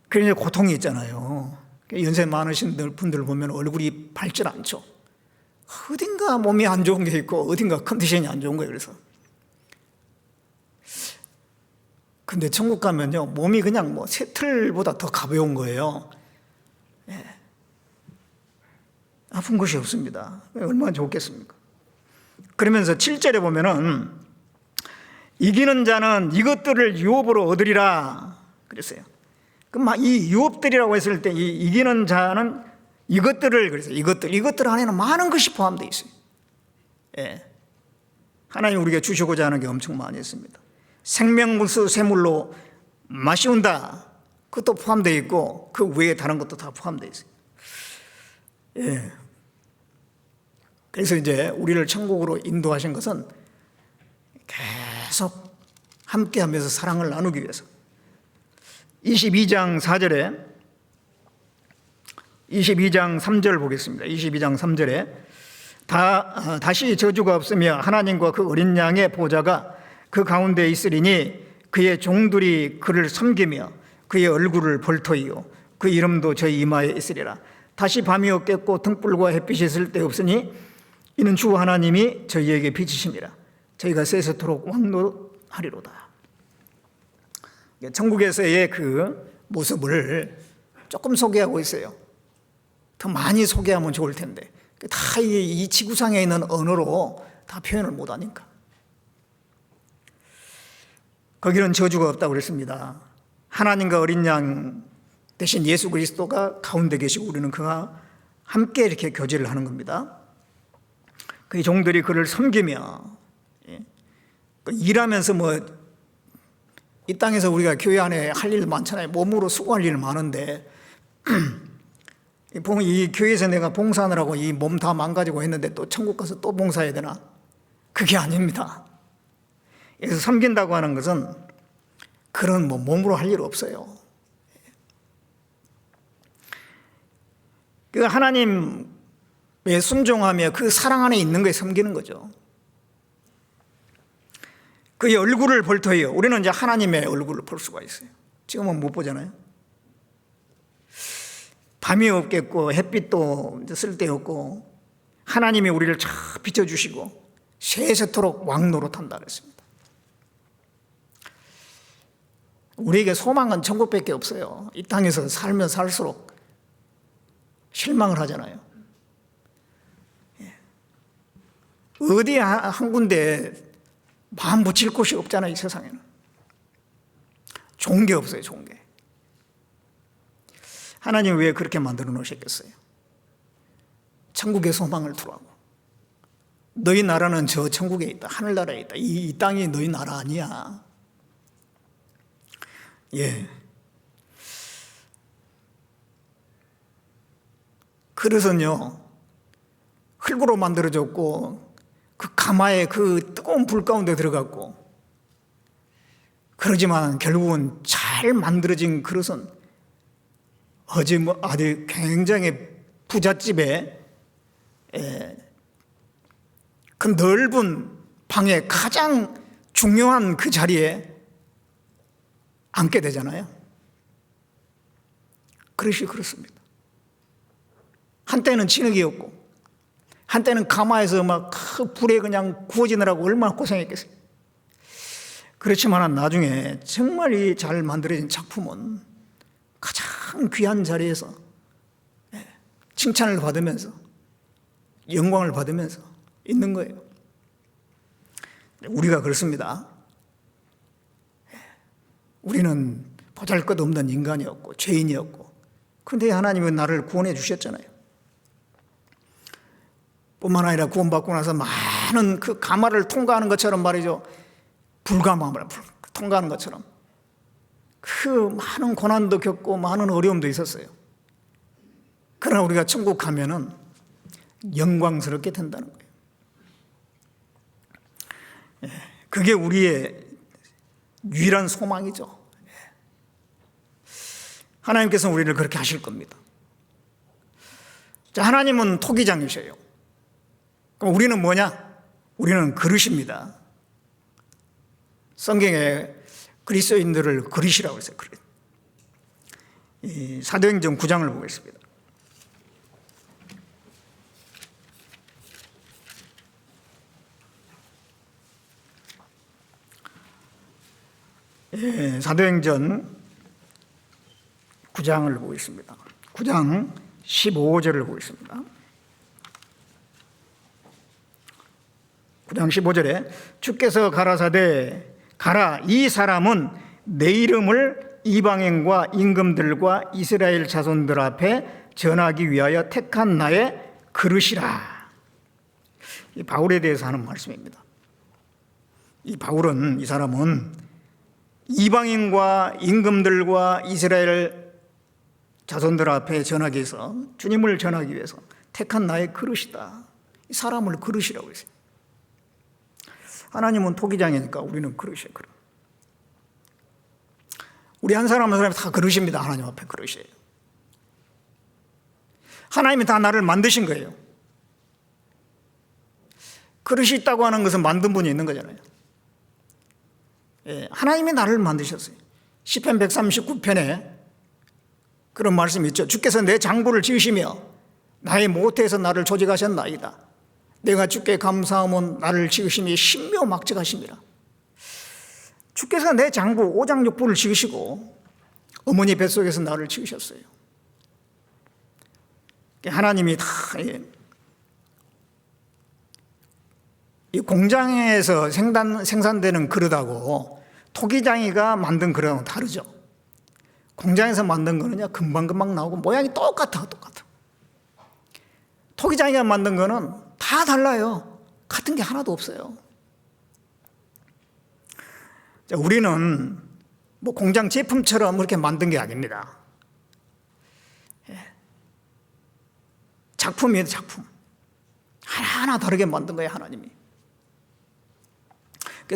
그러니 고통이 있잖아요. 연세 많으신 분들 보면 얼굴이 밝질 않죠. 어딘가 몸이 안 좋은 게 있고 어딘가 컨디션이 안 좋은 거예요. 그래서 근데 천국 가면요, 몸이 그냥 뭐 새틀보다 더 가벼운 거예요. 예. 아픈 것이 없습니다. 얼마나 좋겠습니까? 그러면서 7절에 보면은 이기는 자는 이것들을 유업으로 얻으리라 그랬어요. 그럼 이 유업들이라고 했을 때 이 이기는 자는 이것들을, 그래서 이것들 안에는 많은 것이 포함되어 있어요. 예. 하나님 우리에게 주시고자 하는 게 엄청 많이 있습니다. 생명수 샘물로 마시운다, 그것도 포함되어 있고 그 외에 다른 것도 다 포함되어 있어요. 예. 그래서 이제 우리를 천국으로 인도하신 것은 계속 함께하면서 사랑을 나누기 위해서. 22장 4절에 22장 3절 보겠습니다. 22장 3절에 다시 저주가 없으며 하나님과 그 어린 양의 보좌가 그 가운데 있으리니 그의 종들이 그를 섬기며 그의 얼굴을 볼터이요 그 이름도 저희 이마에 있으리라. 다시 밤이 없겠고 등불과 햇빛이 있을 데 없으니 이는 주 하나님이 저희에게 빛이심이라. 저희가 세세토록 왕노하리로다. 천국에서의 그 모습을 조금 소개하고 있어요. 더 많이 소개하면 좋을 텐데 다 이 지구상에 있는 언어로 다 표현을 못하니까. 거기는 저주가 없다고 그랬습니다. 하나님과 어린 양 대신 예수 그리스도가 가운데 계시고 우리는 그와 함께 이렇게 교제를 하는 겁니다. 그의 종들이 그를 섬기며, 일하면서 뭐 이 땅에서 우리가 교회 안에 할 일 많잖아요. 몸으로 수고할 일 많은데 이 교회에서 내가 봉사하느라고 이 몸 다 망가지고 했는데 또 천국 가서 또 봉사해야 되나? 그게 아닙니다. 그래서 섬긴다고 하는 것은 그런 뭐 몸으로 할 일 없어요. 그 하나님의 순종하며 그 사랑 안에 있는 거에 섬기는 거죠. 그의 얼굴을 볼 터이요. 우리는 이제 하나님의 얼굴을 볼 수가 있어요. 지금은 못 보잖아요. 밤이 없겠고 햇빛도 쓸데없고 하나님이 우리를 쫙 비춰주시고 세세토록 왕노릇한다 그랬습니다. 우리에게 소망은 천국밖에 없어요. 이 땅에서 살면 살수록 실망을 하잖아요. 어디 한 군데 마음 붙일 곳이 없잖아요. 이 세상에는 좋은 게 없어요. 좋은 게. 하나님 왜 그렇게 만들어 놓으셨겠어요? 천국의 소망을 두라고. 너희 나라는 저 천국에 있다. 하늘나라에 있다. 이 땅이 너희 나라 아니야. 예. 그릇은요, 흙으로 만들어졌고 그 가마에 그 뜨거운 불 가운데 들어갔고, 그러지만 결국은 잘 만들어진 그릇은 아주 굉장히 부잣집에 그 넓은 방에 가장 중요한 그 자리에 앉게 되잖아요. 그릇이 그렇습니다. 한때는 진흙이었고 한때는 가마에서 막 그 불에 그냥 구워지느라고 얼마나 고생했겠어요. 그렇지만 나중에 정말 이 잘 만들어진 작품은 가장 귀한 자리에서 칭찬을 받으면서 영광을 받으면서 있는 거예요. 우리가 그렇습니다. 우리는 보잘것없는 인간이었고 죄인이었고, 그런데 하나님은 나를 구원해 주셨잖아요. 뿐만 아니라 구원받고 나서 많은 그 가마를 통과하는 것처럼 말이죠. 불가마를 통과하는 것처럼 그 많은 고난도 겪고 많은 어려움도 있었어요. 그러나 우리가 천국 가면은 영광스럽게 된다는 거예요. 그게 우리의 유일한 소망이죠. 하나님께서는 우리를 그렇게 하실 겁니다. 자, 하나님은 토기장이셔요. 그럼 우리는 뭐냐? 우리는 그릇입니다. 성경에 그리스도인들을 그릇이라고 했어요. 사도행전 9장을 보겠습니다. 사도행전 9장을 보고 있습니다. 9장 15절을 보고 있습니다. 9장 15절에 주께서 가라사대 가라, 이 사람은 내 이름을 이방인과 임금들과 이스라엘 자손들 앞에 전하기 위하여 택한 나의 그릇이라. 이 바울에 대해서 하는 말씀입니다. 이 바울은, 이 사람은 이방인과 임금들과 이스라엘 자손들 앞에 전하기 위해서, 주님을 전하기 위해서 택한 나의 그릇이다. 이 사람을 그릇이라고 했어요. 하나님은 토기장이니까 우리는 그릇이에요. 그릇. 우리 한 사람 한 사람이 다 그릇입니다. 하나님 앞에 그릇이에요. 하나님이 다 나를 만드신 거예요. 그릇이 있다고 하는 것은 만든 분이 있는 거잖아요. 하나님이 나를 만드셨어요. 시편 139편에 그런 말씀이 있죠. 주께서 내 장부를 지으시며 나의 모태에서 나를 조직하셨나이다. 내가 주께 감사함은 나를 지으심이 신묘막직하심이라. 주께서 내 장부 오장육부를 지으시고 어머니 뱃속에서 나를 지으셨어요. 하나님이 다 이 공장에서 생산되는 그릇하고 토기장이가 만든 그릇하고 다르죠. 공장에서 만든 거는요, 금방금방 나오고 모양이 똑같아. 토기장이가 만든 거는 다 달라요. 같은 게 하나도 없어요. 자, 우리는 뭐 공장 제품처럼 그렇게 만든 게 아닙니다. 작품이에요, 작품. 하나하나 다르게 만든 거예요, 하나님이.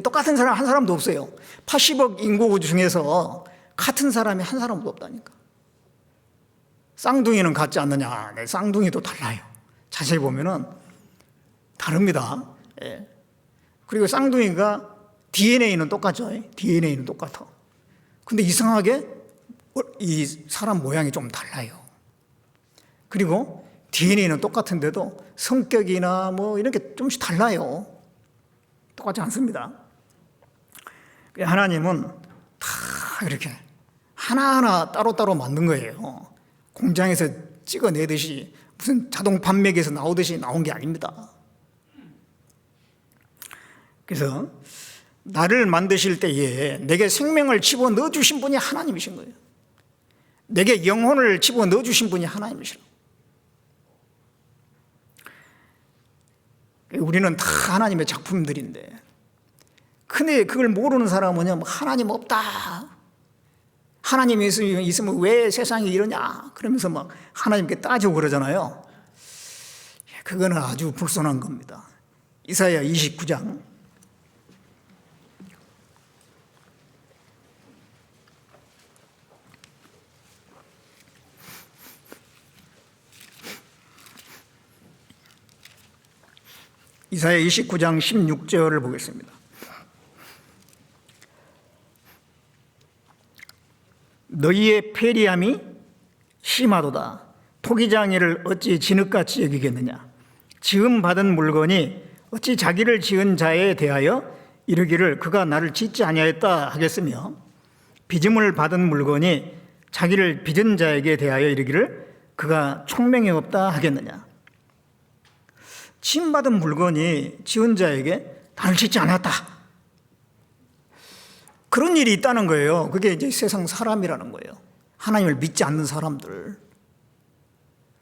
똑같은 사람 한 사람도 없어요. 80억 인구 중에서 같은 사람이 한 사람도 없다니까. 쌍둥이는 같지 않느냐? 네, 쌍둥이도 달라요. 자세히 보면은 다릅니다. 예. 그리고 쌍둥이가 DNA는 똑같죠. DNA는 똑같아. 근데 이상하게 이 사람 모양이 좀 달라요. 그리고 DNA는 똑같은데도 성격이나 뭐 이런 게 좀씩 달라요. 똑같지 않습니다. 하나님은 다 이렇게 하나하나 따로따로 만든 거예요. 공장에서 찍어내듯이 무슨 자동 판매기에서 나오듯이 나온 게 아닙니다. 그래서 나를 만드실 때에 내게 생명을 집어넣어 주신 분이 하나님이신 거예요. 내게 영혼을 집어넣어 주신 분이 하나님이시라. 우리는 다 하나님의 작품들인데, 근데 그걸 모르는 사람은 하나님 없다, 하나님이 있으면 왜 세상이 이러냐 그러면서 막 하나님께 따지고 그러잖아요. 그거는 아주 불손한 겁니다. 이사야 29장 이사야 29장 16절을 보겠습니다. 너희의 패리함이 심하도다. 토기장이를 어찌 진흙같이 여기겠느냐. 지음 받은 물건이 어찌 자기를 지은 자에 대하여 이르기를 그가 나를 짓지 아니하였다 하겠으며, 빚음을 받은 물건이 자기를 빚은 자에게 대하여 이르기를 그가 총명이 없다 하겠느냐. 지음받은 물건이 지은 자에게 나를 짓지 않았다, 그런 일이 있다는 거예요. 그게 이제 세상 사람이라는 거예요. 하나님을 믿지 않는 사람들.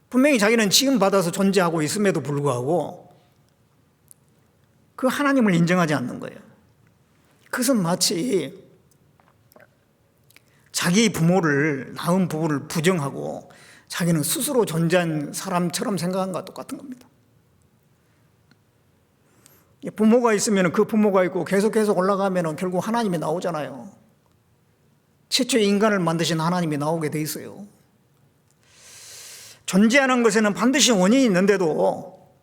분명히 자기는 지음받아서 존재하고 있음에도 불구하고 그 하나님을 인정하지 않는 거예요. 그것은 마치 자기 부모를, 낳은 부모를 부정하고 자기는 스스로 존재한 사람처럼 생각한 것과 똑같은 겁니다. 부모가 있으면 그 부모가 있고 계속 올라가면 결국 하나님이 나오잖아요. 최초의 인간을 만드신 하나님이 나오게 돼 있어요. 존재하는 것에는 반드시 원인이 있는데도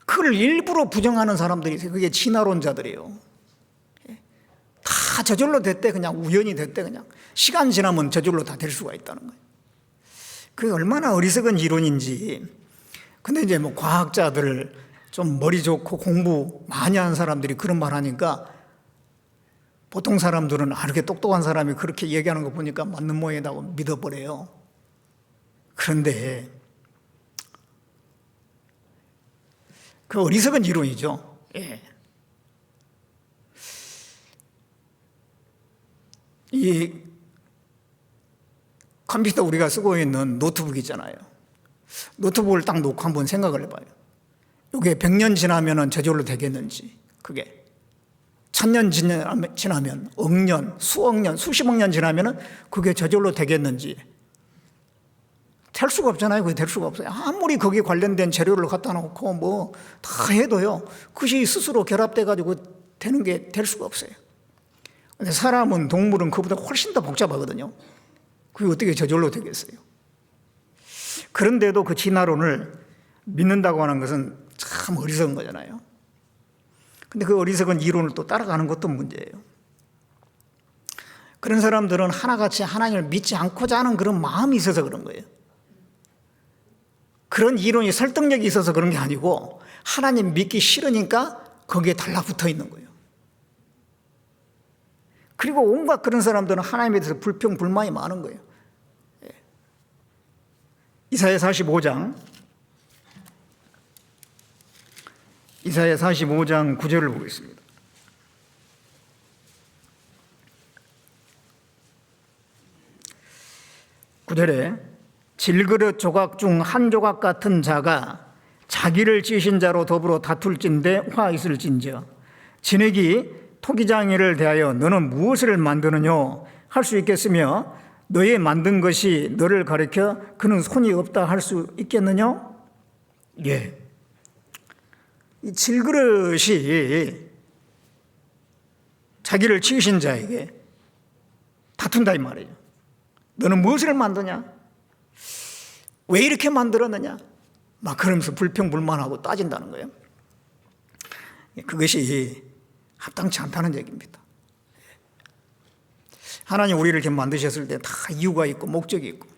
그걸 일부러 부정하는 사람들이 있어요. 그게 진화론자들이에요. 다 저절로 됐대, 그냥 우연히 됐대, 그냥 시간 지나면 저절로 다 될 수가 있다는 거예요. 그게 얼마나 어리석은 이론인지. 근데 이제 뭐 과학자들, 좀 머리 좋고 공부 많이 하는 사람들이 그런 말 하니까 보통 사람들은 이렇게 똑똑한 사람이 그렇게 얘기하는 거 보니까 맞는 모양이라고 믿어버려요. 그런데 그 어리석은 이론이죠. 예. 이 컴퓨터 우리가 쓰고 있는 노트북 있잖아요. 노트북을 딱 놓고 한번 생각을 해봐요. 이게 100년 지나면 저절로 되겠는지, 그게 1000년 지나면, 억년, 수억 년, 수십억 년 지나면 그게 저절로 되겠는지 될 수가 없잖아요. 그게 될 수가 없어요. 아무리 거기에 관련된 재료를 갖다 놓고 뭐 다 해도요, 그것이 스스로 결합돼 가지고 되는 게 될 수가 없어요. 근데 사람은, 동물은 그보다 훨씬 더 복잡하거든요. 그게 어떻게 저절로 되겠어요? 그런데도 그 진화론을 믿는다고 하는 것은 참 어리석은 거잖아요. 근데 그 어리석은 이론을 또 따라가는 것도 문제예요. 그런 사람들은 하나같이 하나님을 믿지 않고자 하는 그런 마음이 있어서 그런 거예요. 그런 이론이 설득력이 있어서 그런 게 아니고 하나님 믿기 싫으니까 거기에 달라붙어 있는 거예요. 그리고 온갖 그런 사람들은 하나님에 대해서 불평, 불만이 많은 거예요. 이사야 45장 9절을 보겠습니다. 구절에 질그릇 조각 중 한 조각 같은 자가 자기를 지으신 자로 더불어 다툴진대 화 있을진저 진흙이 토기장이를 대하여 너는 무엇을 만드느냐 할 수 있겠으며 너의 만든 것이 너를 가리켜 그는 손이 없다 할 수 있겠느냐? 예. 이 질그릇이 자기를 지으신 자에게 다툰다 이 말이에요. 너는 무엇을 만드냐? 왜 이렇게 만들었느냐? 막 그러면서 불평불만하고 따진다는 거예요. 그것이 합당치 않다는 얘기입니다. 하나님 우리를 이렇게 만드셨을 때 다 이유가 있고 목적이 있고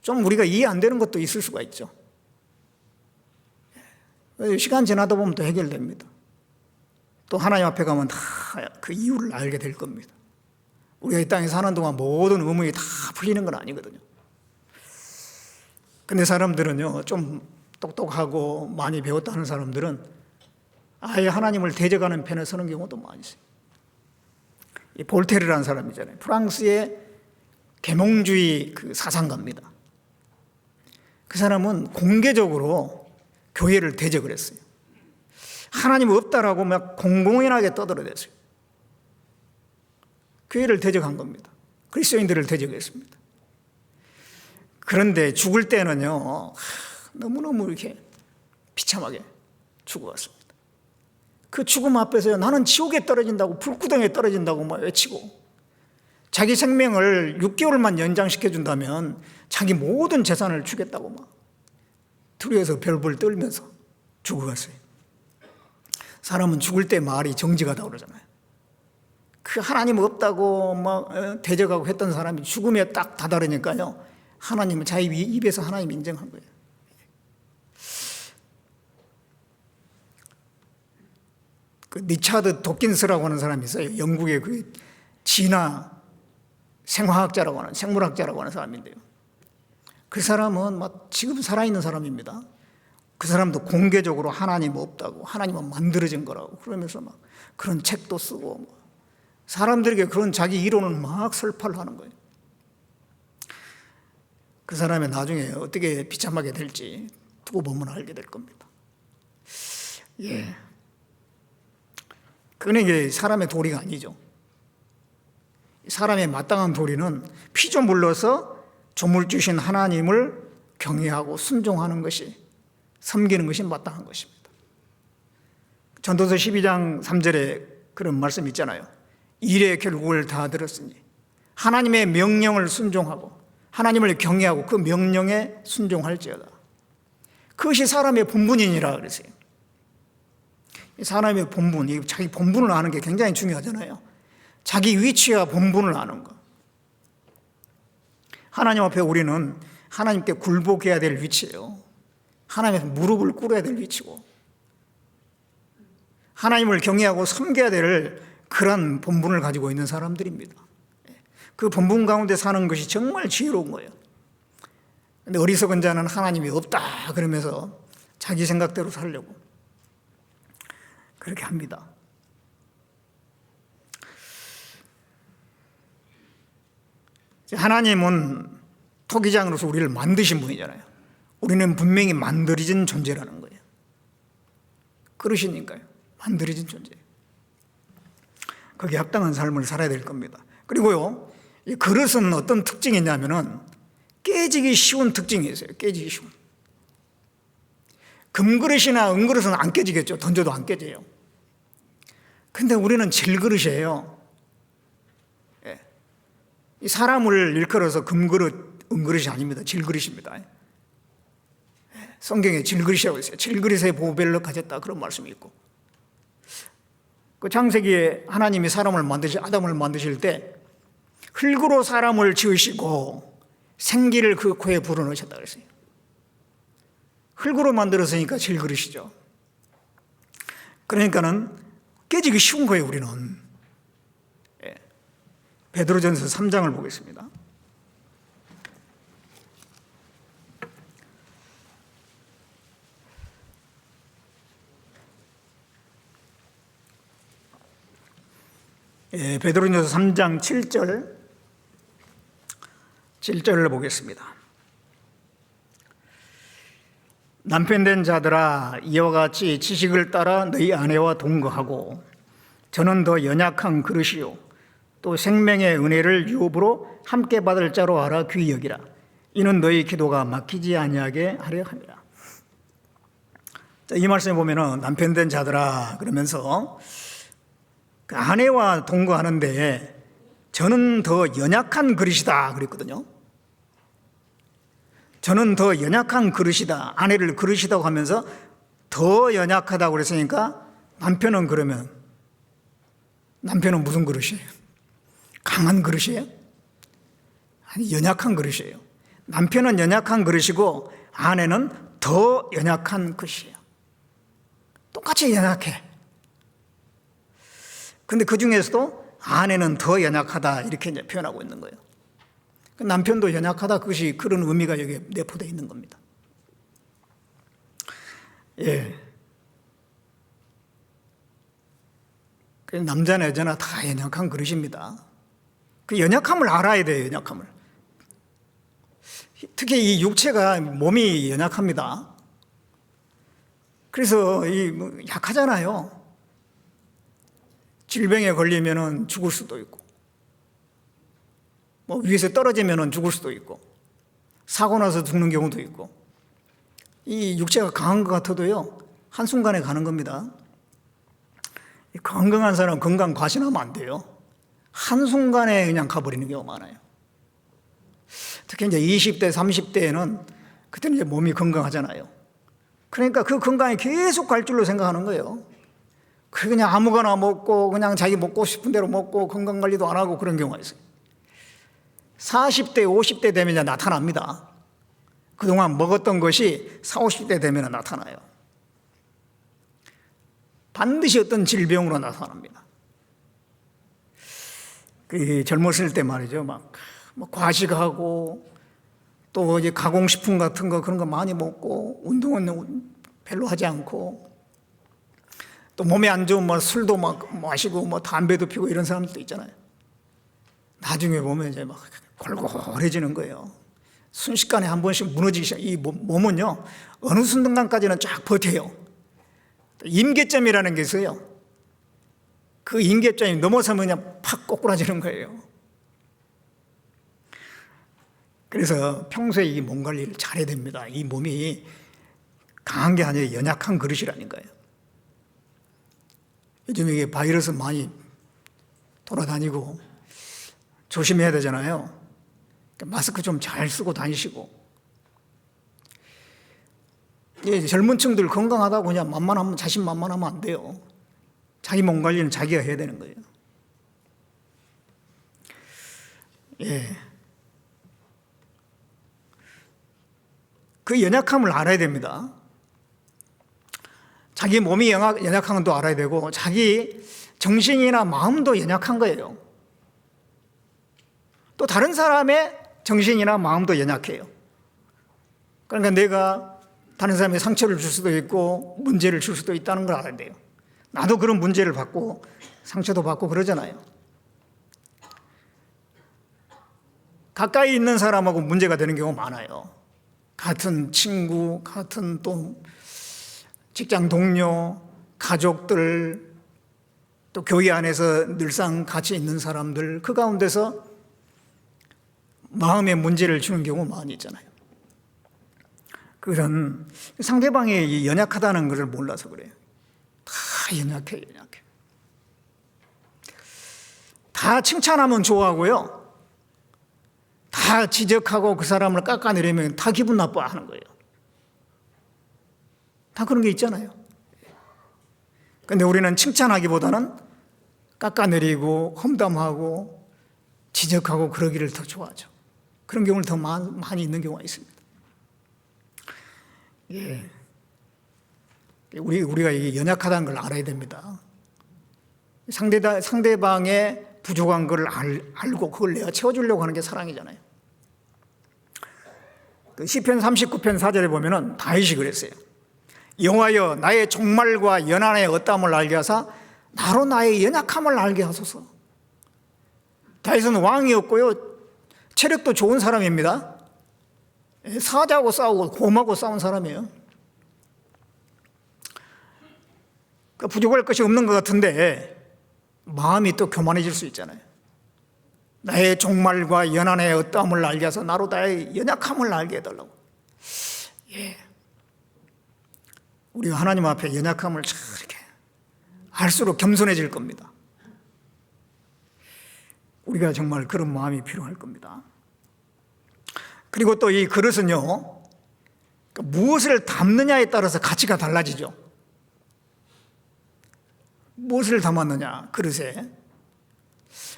좀 우리가 이해 안 되는 것도 있을 수가 있죠. 시간 지나다 보면 또 해결됩니다. 또 하나님 앞에 가면 다 그 이유를 알게 될 겁니다. 우리가 이 땅에 사는 동안 모든 의문이 다 풀리는 건 아니거든요. 근데 사람들은요, 좀 똑똑하고 많이 배웠다는 사람들은 아예 하나님을 대적하는 편에 서는 경우도 많이 있어요. 이 볼테르라는 사람이잖아요. 프랑스의 계몽주의 그 사상가입니다. 그 사람은 공개적으로 교회를 대적을 했어요. 하나님 없다라고 막 공공연하게 떠들어댔어요. 교회를 대적한 겁니다. 그리스도인들을 대적했습니다. 그런데 죽을 때는요, 너무너무 이렇게 비참하게 죽어갔습니다. 그 죽음 앞에서요, 나는 지옥에 떨어진다고, 불구덩이에 떨어진다고 막 외치고, 자기 생명을 6개월만 연장시켜준다면 자기 모든 재산을 주겠다고 막 두려워서 별볼 떨면서 죽어갔어요. 사람은 죽을 때 말이 정직하다고 그러잖아요. 그 하나님 없다고 막 대적하고 했던 사람이 죽음에 딱 다다르니까요, 하나님은 자기 입에서 하나님 인정한 거예요. 그 리차드 도킨스라고 하는 사람이 있어요. 영국의 그 진화 생화학자라고 하는, 생물학자라고 하는 사람인데요. 그 사람은 막 지금 살아있는 사람입니다. 그 사람도 공개적으로 하나님 없다고, 하나님은 만들어진 거라고 그러면서 막 그런 책도 쓰고, 사람들에게 그런 자기 이론을 막 설파를 하는 거예요. 그 사람이 나중에 어떻게 비참하게 될지 두고 보면 알게 될 겁니다. 예. 그건 이게 사람의 도리가 아니죠. 사람의 마땅한 도리는 피조 물러서 조물 주신 하나님을 경외하고 순종하는 것이, 섬기는 것이 마땅한 것입니다. 전도서 12장 3절에 그런 말씀 있잖아요. 일의 결국을 다 들었으니 하나님의 명령을 순종하고 하나님을 경외하고 그 명령에 순종할지어다. 그것이 사람의 본분이니라 그랬어요. 사람의 본분, 자기 본분을 아는 게 굉장히 중요하잖아요. 자기 위치와 본분을 아는 것. 하나님 앞에 우리는 하나님께 굴복해야 될 위치예요. 하나님 앞에 무릎을 꿇어야 될 위치고, 하나님을 경외하고 섬겨야 될 그런 본분을 가지고 있는 사람들입니다. 그 본분 가운데 사는 것이 정말 지혜로운 거예요. 근데 어리석은 자는 하나님이 없다 그러면서 자기 생각대로 살려고 그렇게 합니다. 하나님은 토기장으로서 우리를 만드신 분이잖아요. 우리는 분명히 만들어진 존재라는 거예요. 그러시니까요. 만들어진 존재예요. 거기에 합당한 삶을 살아야 될 겁니다. 그리고요, 이 그릇은 어떤 특징이 있냐면은 깨지기 쉬운 특징이 있어요. 깨지기 쉬운. 금그릇이나 은그릇은 안 깨지겠죠. 던져도 안 깨져요. 근데 우리는 질그릇이에요. 예. 이 사람을 일컬어서 금그릇, 은그릇이 아닙니다. 질그릇입니다. 예. 성경에 질그릇이라고 있어요. 질그릇의 보배를 가졌다 그런 말씀이 있고, 그 창세기에 하나님이 아담을 만드실 때 흙으로 사람을 지으시고 생기를 그 코에 불어넣으셨다 그랬어요. 흙으로 만들었으니까 질그릇이죠. 그러니까는 깨지기 쉬운 거예요, 우리는. 예. 베드로전서 3장을 보겠습니다. 예, 베드로전서 3장 7절을 보겠습니다. 남편된 자들아, 이와 같이 지식을 따라 너희 아내와 동거하고, 저는 더 연약한 그릇이요 또 생명의 은혜를 유업으로 함께 받을 자로 알아 귀히 여기라. 이는 너희 기도가 막히지 아니하게 하려 함이라. 이 말씀에 보면은 남편된 자들아 그러면서 그 아내와 동거하는데 저는 더 연약한 그릇이다 그랬거든요. 저는 더 연약한 그릇이다. 아내를 그릇이라고 하면서 더 연약하다고 그랬으니까 남편은 무슨 그릇이에요? 강한 그릇이에요? 아니, 연약한 그릇이에요. 남편은 연약한 그릇이고 아내는 더 연약한 그릇이에요. 똑같이 연약해. 근데 그 중에서도 아내는 더 연약하다 이렇게 이제 표현하고 있는 거예요. 남편도 연약하다, 그것이 그런 의미가 여기에 내포되어 있는 겁니다. 예. 남자나 여자나 다 연약한 그릇입니다. 그 연약함을 알아야 돼요, 연약함을. 특히 이 육체가, 몸이 연약합니다. 그래서 약하잖아요. 질병에 걸리면 죽을 수도 있고, 위에서 떨어지면 죽을 수도 있고, 사고 나서 죽는 경우도 있고, 이 육체가 강한 것 같아도요, 한순간에 가는 겁니다. 건강한 사람은 건강 과신하면 안 돼요. 한순간에 그냥 가버리는 경우가 많아요. 특히 이제 20대, 30대에는 그때는 이제 몸이 건강하잖아요. 그러니까 그 건강이 계속 갈 줄로 생각하는 거예요. 그냥 아무거나 먹고 그냥 자기 먹고 싶은 대로 먹고 건강 관리도 안 하고 그런 경우가 있어요. 40대, 50대 되면 이제 나타납니다. 그동안 먹었던 것이 40, 50대 되면 나타나요. 반드시 어떤 질병으로 나타납니다. 젊었을 때 말이죠. 막 과식하고 또 이제 가공식품 같은 거 그런 거 많이 먹고 운동은 별로 하지 않고 또 몸에 안 좋은 술도 막 마시고 담배도 피고 이런 사람들도 있잖아요. 나중에 보면 이제 막 골골해지는 거예요. 순식간에 한 번씩 무너지기 시작. 이 몸은요, 어느 순간까지는 쫙 버텨요. 임계점이라는 게 있어요. 그 임계점이 넘어서면 그냥 팍 꼬꾸라지는 거예요. 그래서 평소에 이 몸 관리를 잘해야 됩니다. 이 몸이 강한 게 아니라 연약한 그릇이라는 거예요. 요즘 이게 바이러스 많이 돌아다니고 조심해야 되잖아요. 마스크 좀 잘 쓰고 다니시고. 젊은 층들 건강하다고 그냥 자신만만하면 안 돼요. 자기 몸 관리는 자기가 해야 되는 거예요. 예. 그 연약함을 알아야 됩니다. 자기 몸이 연약한 건 또 알아야 되고 자기 정신이나 마음도 연약한 거예요. 또 다른 사람의 정신이나 마음도 연약해요. 그러니까 내가 다른 사람의 상처를 줄 수도 있고 문제를 줄 수도 있다는 걸 알아야 돼요. 나도 그런 문제를 받고 상처도 받고 그러잖아요. 가까이 있는 사람하고 문제가 되는 경우가 많아요. 같은 친구, 같은 또 직장 동료, 가족들, 또 교회 안에서 늘상 같이 있는 사람들, 그 가운데서 마음의 문제를 주는 경우가 많이 있잖아요. 그건 상대방이 연약하다는 것을 몰라서 그래요. 다 연약해. 다 칭찬하면 좋아하고요. 다 지적하고 그 사람을 깎아내리면 다 기분 나빠하는 거예요. 다 그런 게 있잖아요. 그런데 우리는 칭찬하기보다는 깎아내리고 험담하고 지적하고 그러기를 더 좋아하죠. 그런 경우는 더 많이 있는 경우가 있습니다. 예. 우리가 이게 연약하다는 걸 알아야 됩니다. 상대방의 부족한 걸 알고 그걸 내가 채워주려고 하는 게 사랑이잖아요. 그 시편 39편 4절에 보면은 다윗이 그랬어요. 여호와여 나의 종말과 연한의 어떠함을 알게 하사 나로 나의 연약함을 알게 하소서. 다윗은 왕이었고요. 체력도 좋은 사람입니다. 사자하고 싸우고 곰하고 싸운 사람이에요. 그러니까 부족할 것이 없는 것 같은데 마음이 또 교만해질 수 있잖아요. 나의 종말과 연한의 어떠함을 알게 해서 나로 나의 연약함을 알게 해달라고. 예. 우리가 하나님 앞에 연약함을 이렇게 알수록 겸손해질 겁니다. 우리가 정말 그런 마음이 필요할 겁니다. 그리고 또 이 그릇은요, 무엇을 담느냐에 따라서 가치가 달라지죠. 무엇을 담았느냐, 그릇에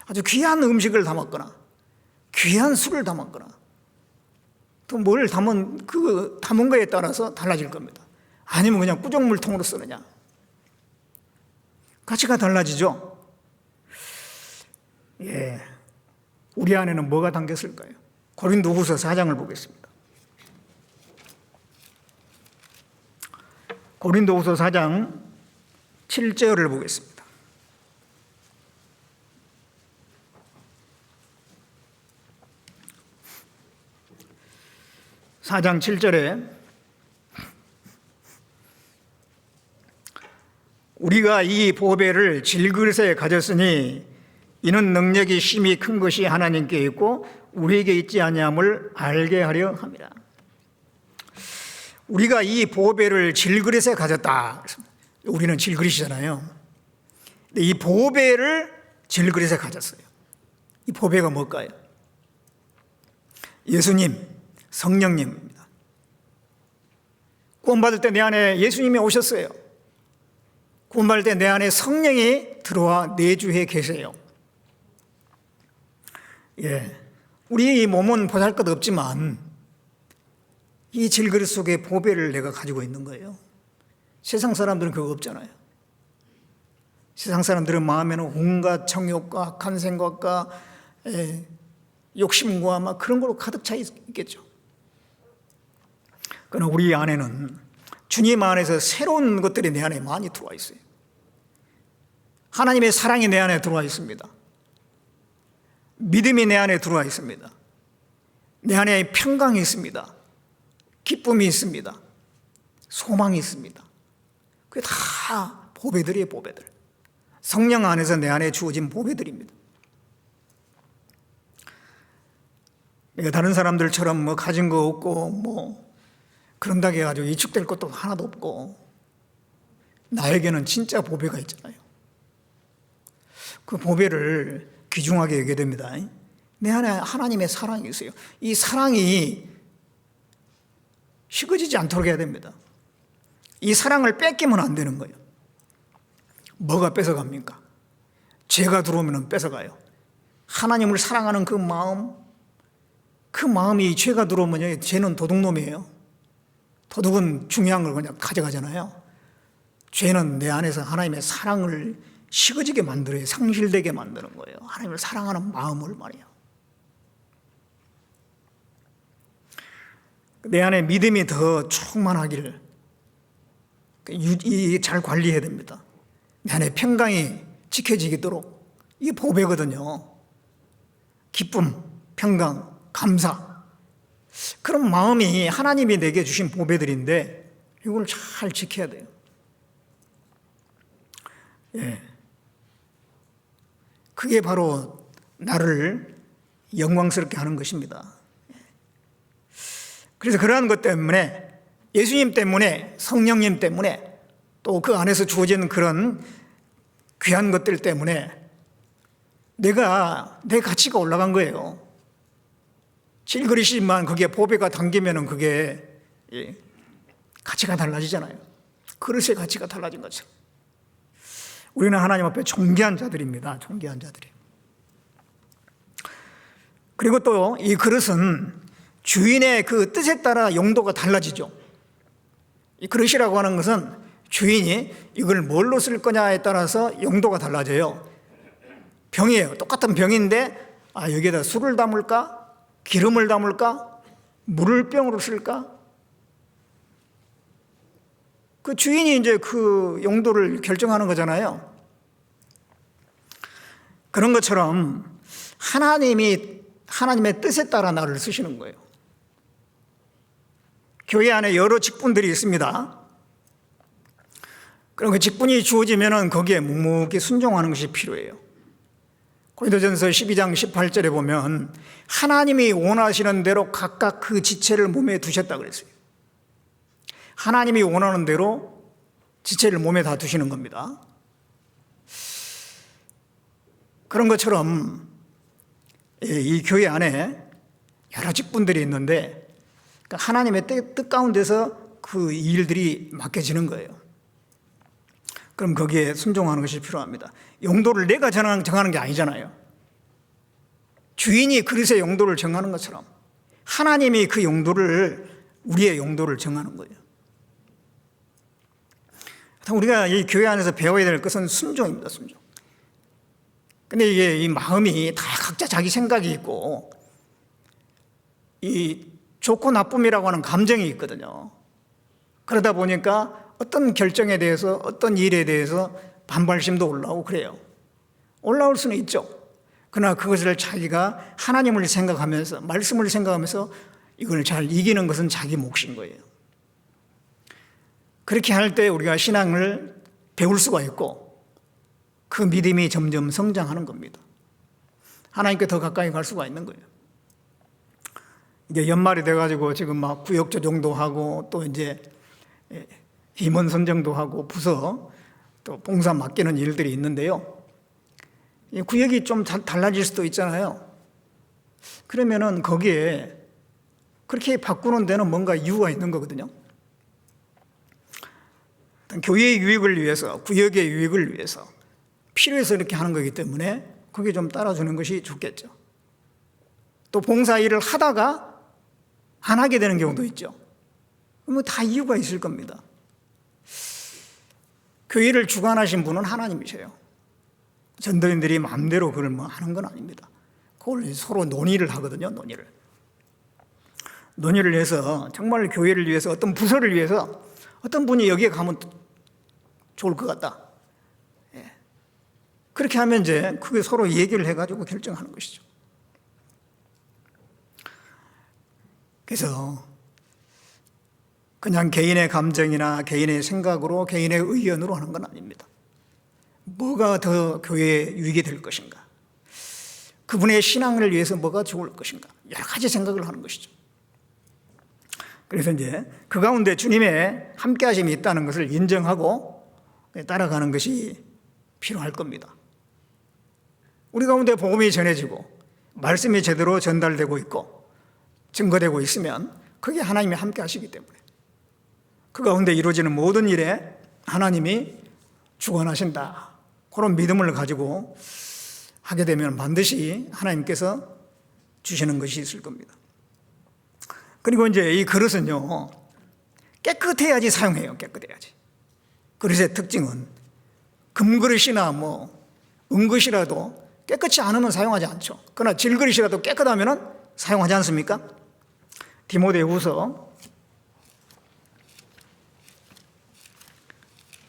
아주 귀한 음식을 담았거나 귀한 술을 담았거나 또 뭘 담은 거에 따라서 달라질 겁니다. 아니면 그냥 꾸정물통으로 쓰느냐, 가치가 달라지죠. 예, 우리 안에는 뭐가 담겼을까요? 고린도후서 4장을 보겠습니다. 고린도후서 4장 7절을 보겠습니다. (4장 7절에) 우리가 이 보배를 질그릇에 가졌으니 이는 능력이 심히 큰 것이 하나님께 있고 우리에게 있지 아니함을 알게 하려 함이라. 우리가 이 보배를 질그릇에 가졌다. 우리는 질그릇이잖아요. 근데 이 보배를 질그릇에 가졌어요. 이 보배가 뭘까요? 예수님, 성령님입니다. 구원받을 때 내 안에 예수님이 오셨어요. 구원받을 때 내 안에 성령이 들어와 내주해 계세요. 예, 우리 이 몸은 보잘것없지만 이 질그릇 속에 보배를 내가 가지고 있는 거예요. 세상 사람들은 그거 없잖아요. 세상 사람들은 마음에는 온갖 정욕과 악한 생각과 욕심과 막 그런 걸로 가득 차 있겠죠. 그러나 우리 안에는 주님 안에서 새로운 것들이 내 안에 많이 들어와 있어요. 하나님의 사랑이 내 안에 들어와 있습니다. 믿음이 내 안에 들어와 있습니다. 내 안에 평강이 있습니다. 기쁨이 있습니다. 소망이 있습니다. 그게 다 보배들이에요, 보배들. 성령 안에서 내 안에 주어진 보배들입니다. 내가 다른 사람들처럼 뭐 가진 거 없고 뭐 그런다고 해가지고 이축될 것도 하나도 없고 나에게는 진짜 보배가 있잖아요. 그 보배를 귀중하게 여겨야 됩니다. 내 안에 하나님의 사랑이 있어요. 이 사랑이 식어지지 않도록 해야 됩니다. 이 사랑을 뺏기면 안 되는 거예요. 뭐가 뺏어갑니까? 죄가 들어오면 뺏어가요. 하나님을 사랑하는 그 마음이 죄가 들어오면 죄는 도둑놈이에요. 도둑은 중요한 걸 그냥 가져가잖아요. 죄는 내 안에서 하나님의 사랑을 식어지게 만들어요. 상실되게 만드는 거예요. 하나님을 사랑하는 마음을 말이에요. 내 안에 믿음이 더 충만하기를 잘 관리해야 됩니다. 내 안에 평강이 지켜지도록 이게 보배거든요. 기쁨, 평강, 감사, 그런 마음이 하나님이 내게 주신 보배들인데 이걸 잘 지켜야 돼요. 예. 그게 바로 나를 영광스럽게 하는 것입니다. 그래서 그러한 것 때문에, 예수님 때문에, 성령님 때문에, 또 그 안에서 주어진 그런 귀한 것들 때문에 내 가치가 올라간 거예요. 질그릇이지만 그게 보배가 담기면 그게 가치가 달라지잖아요. 그릇의 가치가 달라진 것처럼 우리는 하나님 앞에 존귀한 자들입니다. 존귀한 자들이. 그리고 또 이 그릇은 주인의 그 뜻에 따라 용도가 달라지죠. 이 그릇이라고 하는 것은 주인이 이걸 뭘로 쓸 거냐에 따라서 용도가 달라져요. 병이에요. 똑같은 병인데 여기에다 술을 담을까? 기름을 담을까? 물을 병으로 쓸까? 그 주인이 이제 그 용도를 결정하는 거잖아요. 그런 것처럼 하나님의 뜻에 따라 나를 쓰시는 거예요. 교회 안에 여러 직분들이 있습니다. 그럼 그 직분이 주어지면 거기에 묵묵히 순종하는 것이 필요해요. 고린도전서 12장 18절에 보면 하나님이 원하시는 대로 각각 그 지체를 몸에 두셨다고 그랬어요. 하나님이 원하는 대로 지체를 몸에 다 두시는 겁니다. 그런 것처럼 이 교회 안에 여러 직분들이 있는데 하나님의 뜻 가운데서 그 일들이 맡겨지는 거예요. 그럼 거기에 순종하는 것이 필요합니다. 용도를 내가 정하는 게 아니잖아요. 주인이 그릇의 용도를 정하는 것처럼 하나님이 그 용도를, 우리의 용도를 정하는 거예요. 우리가 이 교회 안에서 배워야 될 것은 순종입니다. 순종. 근데 이게 이 마음이 다 각자 자기 생각이 있고 이 좋고 나쁨이라고 하는 감정이 있거든요. 그러다 보니까 어떤 결정에 대해서, 어떤 일에 대해서 반발심도 올라오고 그래요. 올라올 수는 있죠. 그러나 그것을 자기가 하나님을 생각하면서, 말씀을 생각하면서 이걸 잘 이기는 것은 자기 몫인 거예요. 그렇게 할 때 우리가 신앙을 배울 수가 있고 그 믿음이 점점 성장하는 겁니다. 하나님께 더 가까이 갈 수가 있는 거예요. 이제 연말이 돼가지고 지금 막 구역 조정도 하고 또 이제 임원 선정도 하고 부서 또 봉사 맡기는 일들이 있는데요. 구역이 좀 달라질 수도 있잖아요. 그러면은 거기에 그렇게 바꾸는 데는 뭔가 이유가 있는 거거든요. 교회의 유익을 위해서, 구역의 유익을 위해서 필요해서 이렇게 하는 거기 때문에 거기에 좀 따라주는 것이 좋겠죠. 또 봉사 일을 하다가 안 하게 되는 경우도 있죠. 뭐 다 이유가 있을 겁니다. 교회를 주관하신 분은 하나님이세요. 전도인들이 마음대로 그걸 뭐 하는 건 아닙니다. 그걸 서로 논의를 하거든요. 논의를 해서 정말 교회를 위해서, 어떤 부서를 위해서 어떤 분이 여기에 가면 좋을 것 같다. 그렇게 하면 이제 그게 서로 얘기를 해가지고 결정하는 것이죠. 그래서 그냥 개인의 감정이나 개인의 생각으로, 개인의 의견으로 하는 건 아닙니다. 뭐가 더 교회에 유익이 될 것인가? 그분의 신앙을 위해서 뭐가 좋을 것인가? 여러 가지 생각을 하는 것이죠. 그래서 이제 그 가운데 주님의 함께 하심이 있다는 것을 인정하고 따라가는 것이 필요할 겁니다. 우리 가운데 복음이 전해지고 말씀이 제대로 전달되고 있고 증거되고 있으면 그게 하나님이 함께 하시기 때문에 그 가운데 이루어지는 모든 일에 하나님이 주관하신다. 그런 믿음을 가지고 하게 되면 반드시 하나님께서 주시는 것이 있을 겁니다. 그리고 이제 이 그릇은요, 깨끗해야지 사용해요. 깨끗해야지. 그릇의 특징은 금그릇이나 은그릇이라도 깨끗이 않으면 사용하지 않죠. 그러나 질그릇이라도 깨끗하면 사용하지 않습니까? 디모데후서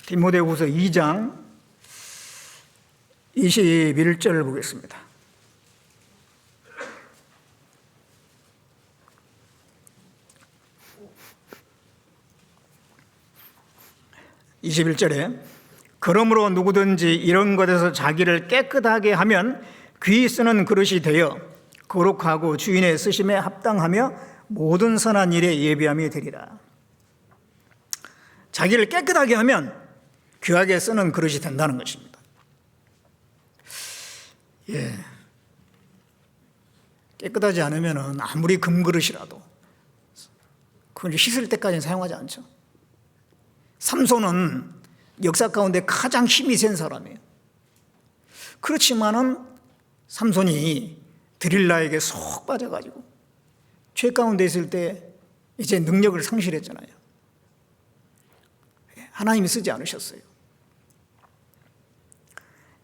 2장 21절을 보겠습니다. 21절에 그러므로 누구든지 이런 것에서 자기를 깨끗하게 하면 귀 쓰는 그릇이 되어 거룩하고 주인의 쓰심에 합당하며 모든 선한 일에 예비함이 되리라. 자기를 깨끗하게 하면 귀하게 쓰는 그릇이 된다는 것입니다. 깨끗하지 않으면 아무리 금그릇이라도 그걸 씻을 때까지는 사용하지 않죠. 삼손은 역사 가운데 가장 힘이 센 사람이에요. 그렇지만은 삼손이 드릴라에게 속 빠져가지고 죄 가운데 있을 때 이제 능력을 상실했잖아요. 하나님이 쓰지 않으셨어요.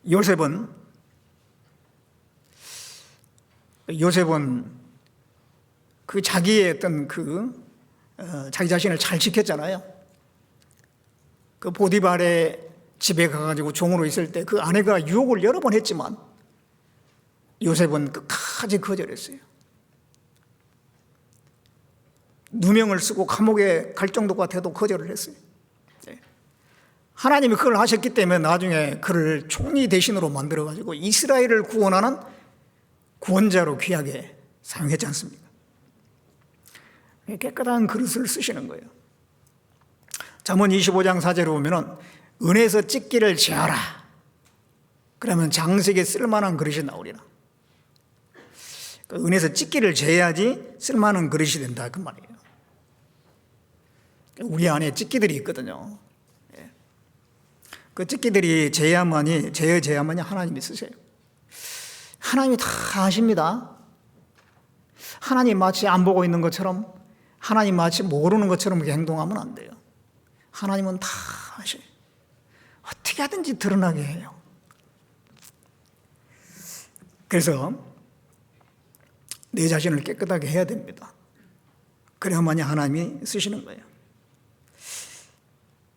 요셉은 그 자기의 어떤 자기 자신을 잘 지켰잖아요. 그 보디발의 집에 가가지고 종으로 있을 때 그 아내가 유혹을 여러 번 했지만 요셉은 끝까지 거절했어요. 누명을 쓰고 감옥에 갈 정도 같아도 거절을 했어요. 하나님이 그걸 하셨기 때문에 나중에 그를 총리 대신으로 만들어가지고 이스라엘을 구원하는 구원자로 귀하게 사용했지 않습니까? 깨끗한 그릇을 쓰시는 거예요. 잠언 25장 4절에 보면은 은에서 찢기를 제하라. 그러면 장식에 쓸만한 그릇이 나오리라. 은에서 찢기를 제해야지 쓸만한 그릇이 된다 그 말이에요. 우리 안에 찢기들이 있거든요. 그 찢기들이 제해야만이 하나님이 쓰세요. 하나님이 다 아십니다. 하나님 마치 안 보고 있는 것처럼, 하나님 마치 모르는 것처럼 그렇게 행동하면 안 돼요. 하나님은 다 아셔요. 어떻게 하든지 드러나게 해요. 그래서 내 자신을 깨끗하게 해야 됩니다. 그래야만이 하나님이 쓰시는 거예요.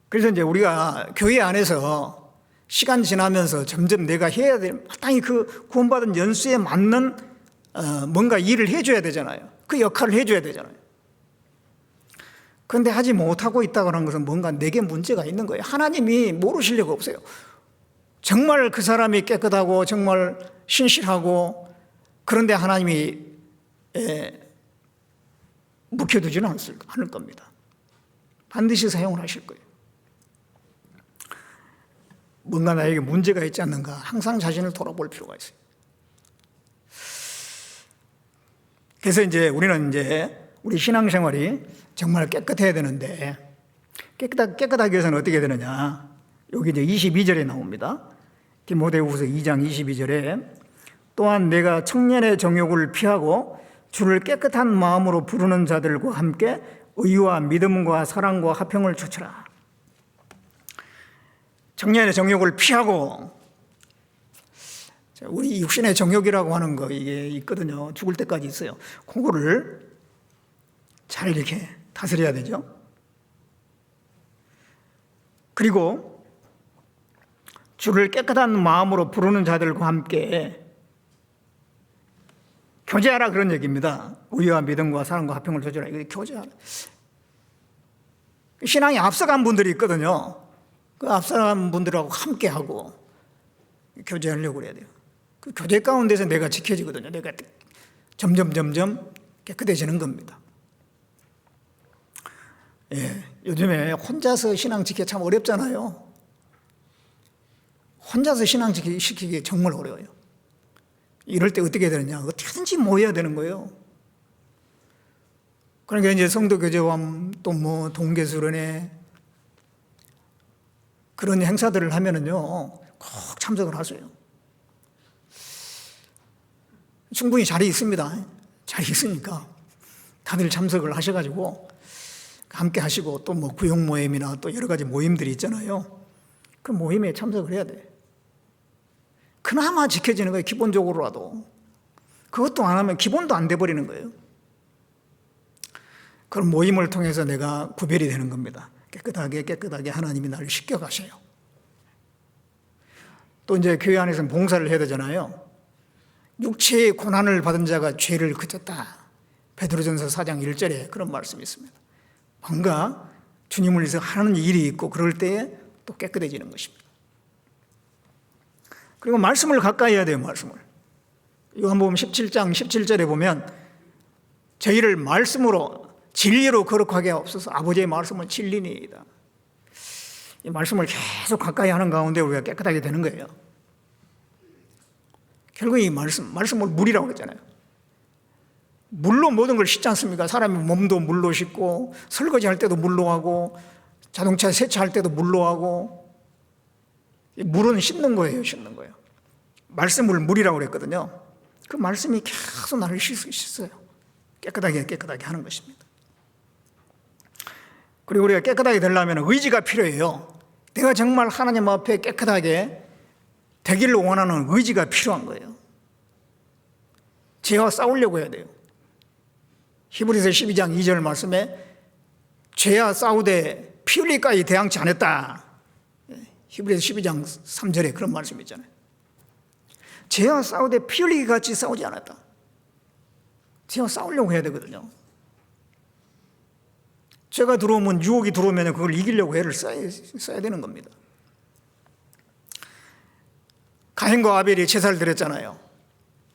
그래서 이제 우리가 교회 안에서 시간 지나면서 점점 내가 해야 될, 마땅히 그 구원받은 연수에 맞는 뭔가 일을 해줘야 되잖아요. 그 역할을 해줘야 되잖아요. 그런데 하지 못하고 있다고 하는 것은 뭔가 내게 문제가 있는 거예요. 하나님이 모르실 리가 없어요. 정말 그 사람이 깨끗하고 정말 신실하고 그런데 하나님이 묵혀두지는 않을 겁니다. 반드시 사용을 하실 거예요. 뭔가 나에게 문제가 있지 않는가 항상 자신을 돌아볼 필요가 있어요. 그래서 이제 우리는 우리 신앙생활이 정말 깨끗해야 되는데 깨끗하기 위해서는 어떻게 되느냐? 여기 이제 22절에 나옵니다. 디모데후서 2장 22절에 또한 내가 청년의 정욕을 피하고 주를 깨끗한 마음으로 부르는 자들과 함께 의와 믿음과 사랑과 화평을 추구하라. 청년의 정욕을 피하고, 우리 육신의 정욕이라고 하는 거 이게 있거든요. 죽을 때까지 있어요. 그거를 잘 이렇게 다스려야 되죠. 그리고 주를 깨끗한 마음으로 부르는 자들과 함께 교제하라 그런 얘기입니다. 의와 믿음과 사랑과 화평을 조절하라. 이거 교제하라. 신앙이 앞서간 분들이 있거든요. 그 앞서간 분들하고 함께하고 교제하려고 그래야 돼요. 그 교제 가운데서 내가 지켜지거든요. 내가 점점 깨끗해지는 겁니다. 요즘에 혼자서 신앙 지키기 참 어렵잖아요. 혼자서 신앙 지키기 정말 어려워요. 이럴 때 어떻게 되느냐? 어떻게든지 모여야 되는 거예요. 그러니까 이제 성도 교제와 또 동계수련회 그런 행사들을 하면은요, 꼭 참석을 하세요. 충분히 자리 있습니다. 자리 있으니까 다들 참석을 하셔가지고 함께 하시고 또 뭐 구역 모임이나 또 여러 가지 모임들이 있잖아요. 그 모임에 참석을 해야 돼. 그나마 지켜지는 거예요. 기본적으로라도. 그것도 안 하면 기본도 안 돼버리는 거예요. 그런 모임을 통해서 내가 구별이 되는 겁니다. 깨끗하게 하나님이 나를 씻겨가셔요. 또 이제 교회 안에서는 봉사를 해야 되잖아요. 육체의 고난을 받은 자가 죄를 그쳤다. 베드로전서 4장 1절에 그런 말씀이 있습니다. 뭔가 주님을 위해서 하는 일이 있고 그럴 때에 또 깨끗해지는 것입니다. 그리고 말씀을 가까이 해야 돼요. 말씀을. 요한복음 17장 17절에 보면 저희를 말씀으로 진리로 거룩하게 하옵소서. 아버지의 말씀은 진리니이다. 이 말씀을 계속 가까이 하는 가운데 우리가 깨끗하게 되는 거예요. 결국 이 말씀을 물이라고 그랬잖아요. 물로 모든 걸 씻지 않습니까? 사람이 몸도 물로 씻고 설거지 할 때도 물로 하고 자동차 세차할 때도 물로 하고 물은 씻는 거예요. 씻는 거예요. 말씀을 물이라고 그랬거든요. 그 말씀이 계속 나를 씻어요. 깨끗하게 하는 것입니다. 그리고 우리가 깨끗하게 되려면 의지가 필요해요. 내가 정말 하나님 앞에 깨끗하게 되기를 원하는 의지가 필요한 거예요. 죄와 싸우려고 해야 돼요. 히브리서 12장 2절 말씀에 죄와 싸우되 피 흘리까지 대항치 않았다. 히브리서 12장 3절에 그런 말씀이 있잖아요. 죄와 싸우되 피 흘리기 같이 싸우지 않았다. 죄와 싸우려고 해야 되거든요. 죄가 들어오면, 유혹이 들어오면 그걸 이기려고 애를 써야 되는 겁니다. 가인과 아벨이 제사를 드렸잖아요.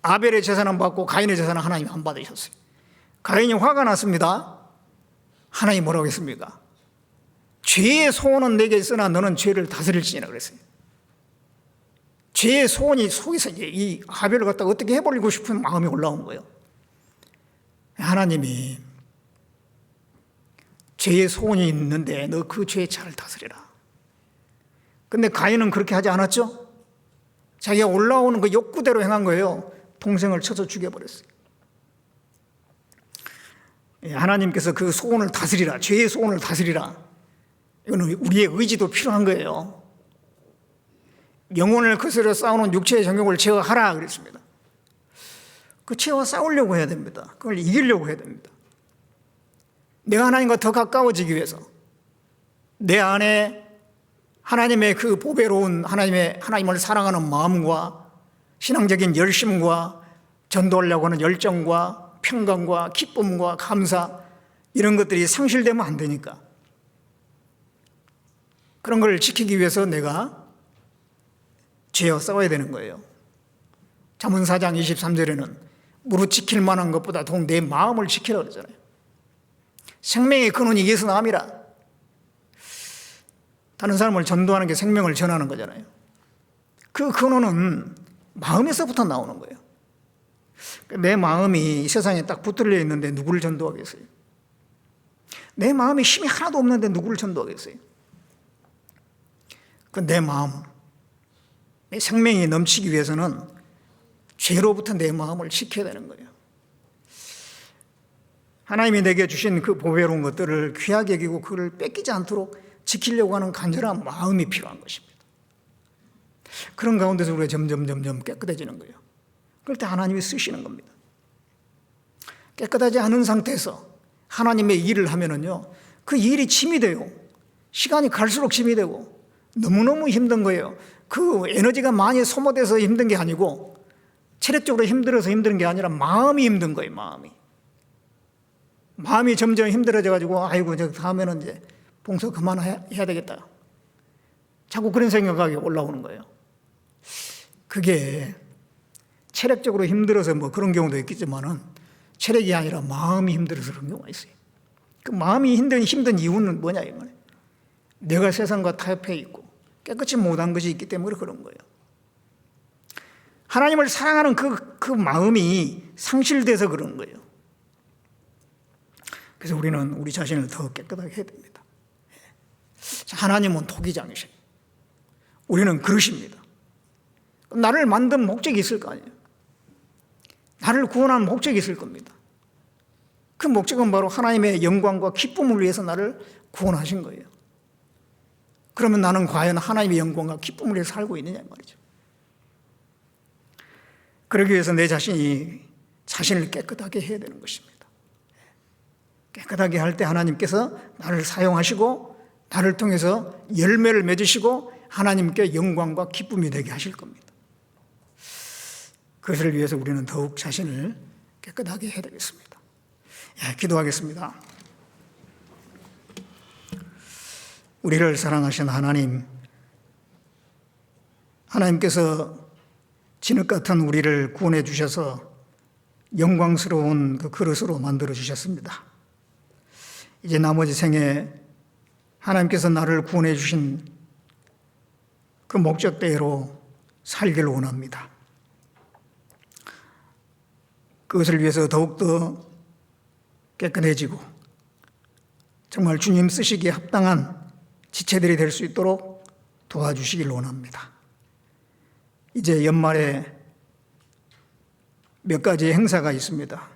아벨의 제사는 받고 가인의 제사는 하나님이 안 받으셨어요. 가인이 화가 났습니다. 하나님이 뭐라고 했습니까? 죄의 소원은 내게 있으나 너는 죄를 다스릴지니라 그랬어요. 죄의 소원이 속에서 이 아벨을 갖다가 어떻게 해버리고 싶은 마음이 올라온 거예요. 하나님이 죄의 소원이 있는데 너 그 죄의 차를 다스리라. 근데 가인은 그렇게 하지 않았죠? 자기가 올라오는 그 욕구대로 행한 거예요. 동생을 쳐서 죽여버렸어요. 하나님께서 그 소원을 다스리라, 죄의 소원을 다스리라. 이거는 우리의 의지도 필요한 거예요. 영혼을 거스려 싸우는 육체의 정욕을 제어하라 그랬습니다. 그 죄와 싸우려고 해야 됩니다. 그걸 이기려고 해야 됩니다. 내가 하나님과 더 가까워지기 위해서 내 안에 하나님의 그 보배로운 하나님을 사랑하는 마음과 신앙적인 열심과 전도하려고 하는 열정과 평강과 기쁨과 감사 이런 것들이 상실되면 안 되니까 그런 걸 지키기 위해서 내가 죄와 싸워야 되는 거예요. 잠언 4장 23절에는 무릇 지킬 만한 것보다 더욱 내 마음을 지키라 그러잖아요. 생명의 근원이 예수 남이라. 다른 사람을 전도하는 게 생명을 전하는 거잖아요. 그 근원은 마음에서부터 나오는 거예요. 내 마음이 이 세상에 딱 붙들려 있는데 누구를 전도하겠어요? 내 마음에 힘이 하나도 없는데 누구를 전도하겠어요? 그 내 마음, 내 생명이 넘치기 위해서는 죄로부터 내 마음을 지켜야 되는 거예요. 하나님이 내게 주신 그 보배로운 것들을 귀하게 여기고 그를 뺏기지 않도록 지키려고 하는 간절한 마음이 필요한 것입니다. 그런 가운데서 우리가 점점 깨끗해지는 거예요. 그럴 때 하나님이 쓰시는 겁니다. 깨끗하지 않은 상태에서 하나님의 일을 하면은요, 그 일이 짐이 돼요. 시간이 갈수록 짐이 되고 너무너무 힘든 거예요. 그 에너지가 많이 소모돼서 힘든 게 아니고 체력적으로 힘들어서 힘든 게 아니라 마음이 힘든 거예요. 마음이 점점 힘들어져가지고 아이고 저 다음에는 이제 봉사 그만해야 되겠다. 자꾸 그런 생각이 올라오는 거예요. 그게 체력적으로 힘들어서 뭐 그런 경우도 있겠지만은 체력이 아니라 마음이 힘들어서 그런 경우가 있어요. 그 마음이 힘든 이유는 뭐냐 이 말이에요. 내가 세상과 타협해 있고 깨끗이 못한 것이 있기 때문에 그런 거예요. 하나님을 사랑하는 그 마음이 상실돼서 그런 거예요. 그래서 우리는 우리 자신을 더 깨끗하게 해야 됩니다. 하나님은 토기장이셔요. 우리는 그릇입니다. 나를 만든 목적이 있을 거 아니에요. 나를 구원한 목적이 있을 겁니다. 그 목적은 바로 하나님의 영광과 기쁨을 위해서 나를 구원하신 거예요. 그러면 나는 과연 하나님의 영광과 기쁨을 위해서 살고 있느냐 말이죠. 그러기 위해서 내 자신을 깨끗하게 해야 되는 것입니다. 깨끗하게 할 때 하나님께서 나를 사용하시고 나를 통해서 열매를 맺으시고 하나님께 영광과 기쁨이 되게 하실 겁니다. 그것을 위해서 우리는 더욱 자신을 깨끗하게 해야 되겠습니다. 기도하겠습니다. 우리를 사랑하신 하나님께서 진흙 같은 우리를 구원해 주셔서 영광스러운 그 그릇으로 만들어 주셨습니다. 이제 나머지 생에 하나님께서 나를 구원해 주신 그 목적대로 살기를 원합니다. 그것을 위해서 더욱더 깨끗해지고 정말 주님 쓰시기에 합당한 지체들이 될 수 있도록 도와주시길 원합니다. 이제 연말에 몇 가지 행사가 있습니다.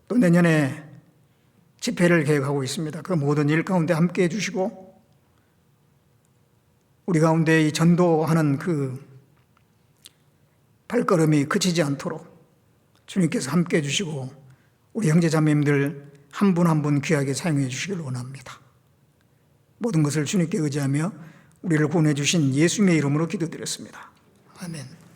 또 내년에 집회를 계획하고 있습니다. 그 모든 일 가운데 함께 해주시고 우리 가운데 이 전도하는 그 발걸음이 그치지 않도록 주님께서 함께 해주시고 우리 형제자매님들 한 분 한 분 귀하게 사용해 주시길 원합니다. 모든 것을 주님께 의지하며 우리를 구원해 주신 예수님의 이름으로 기도드렸습니다. 아멘.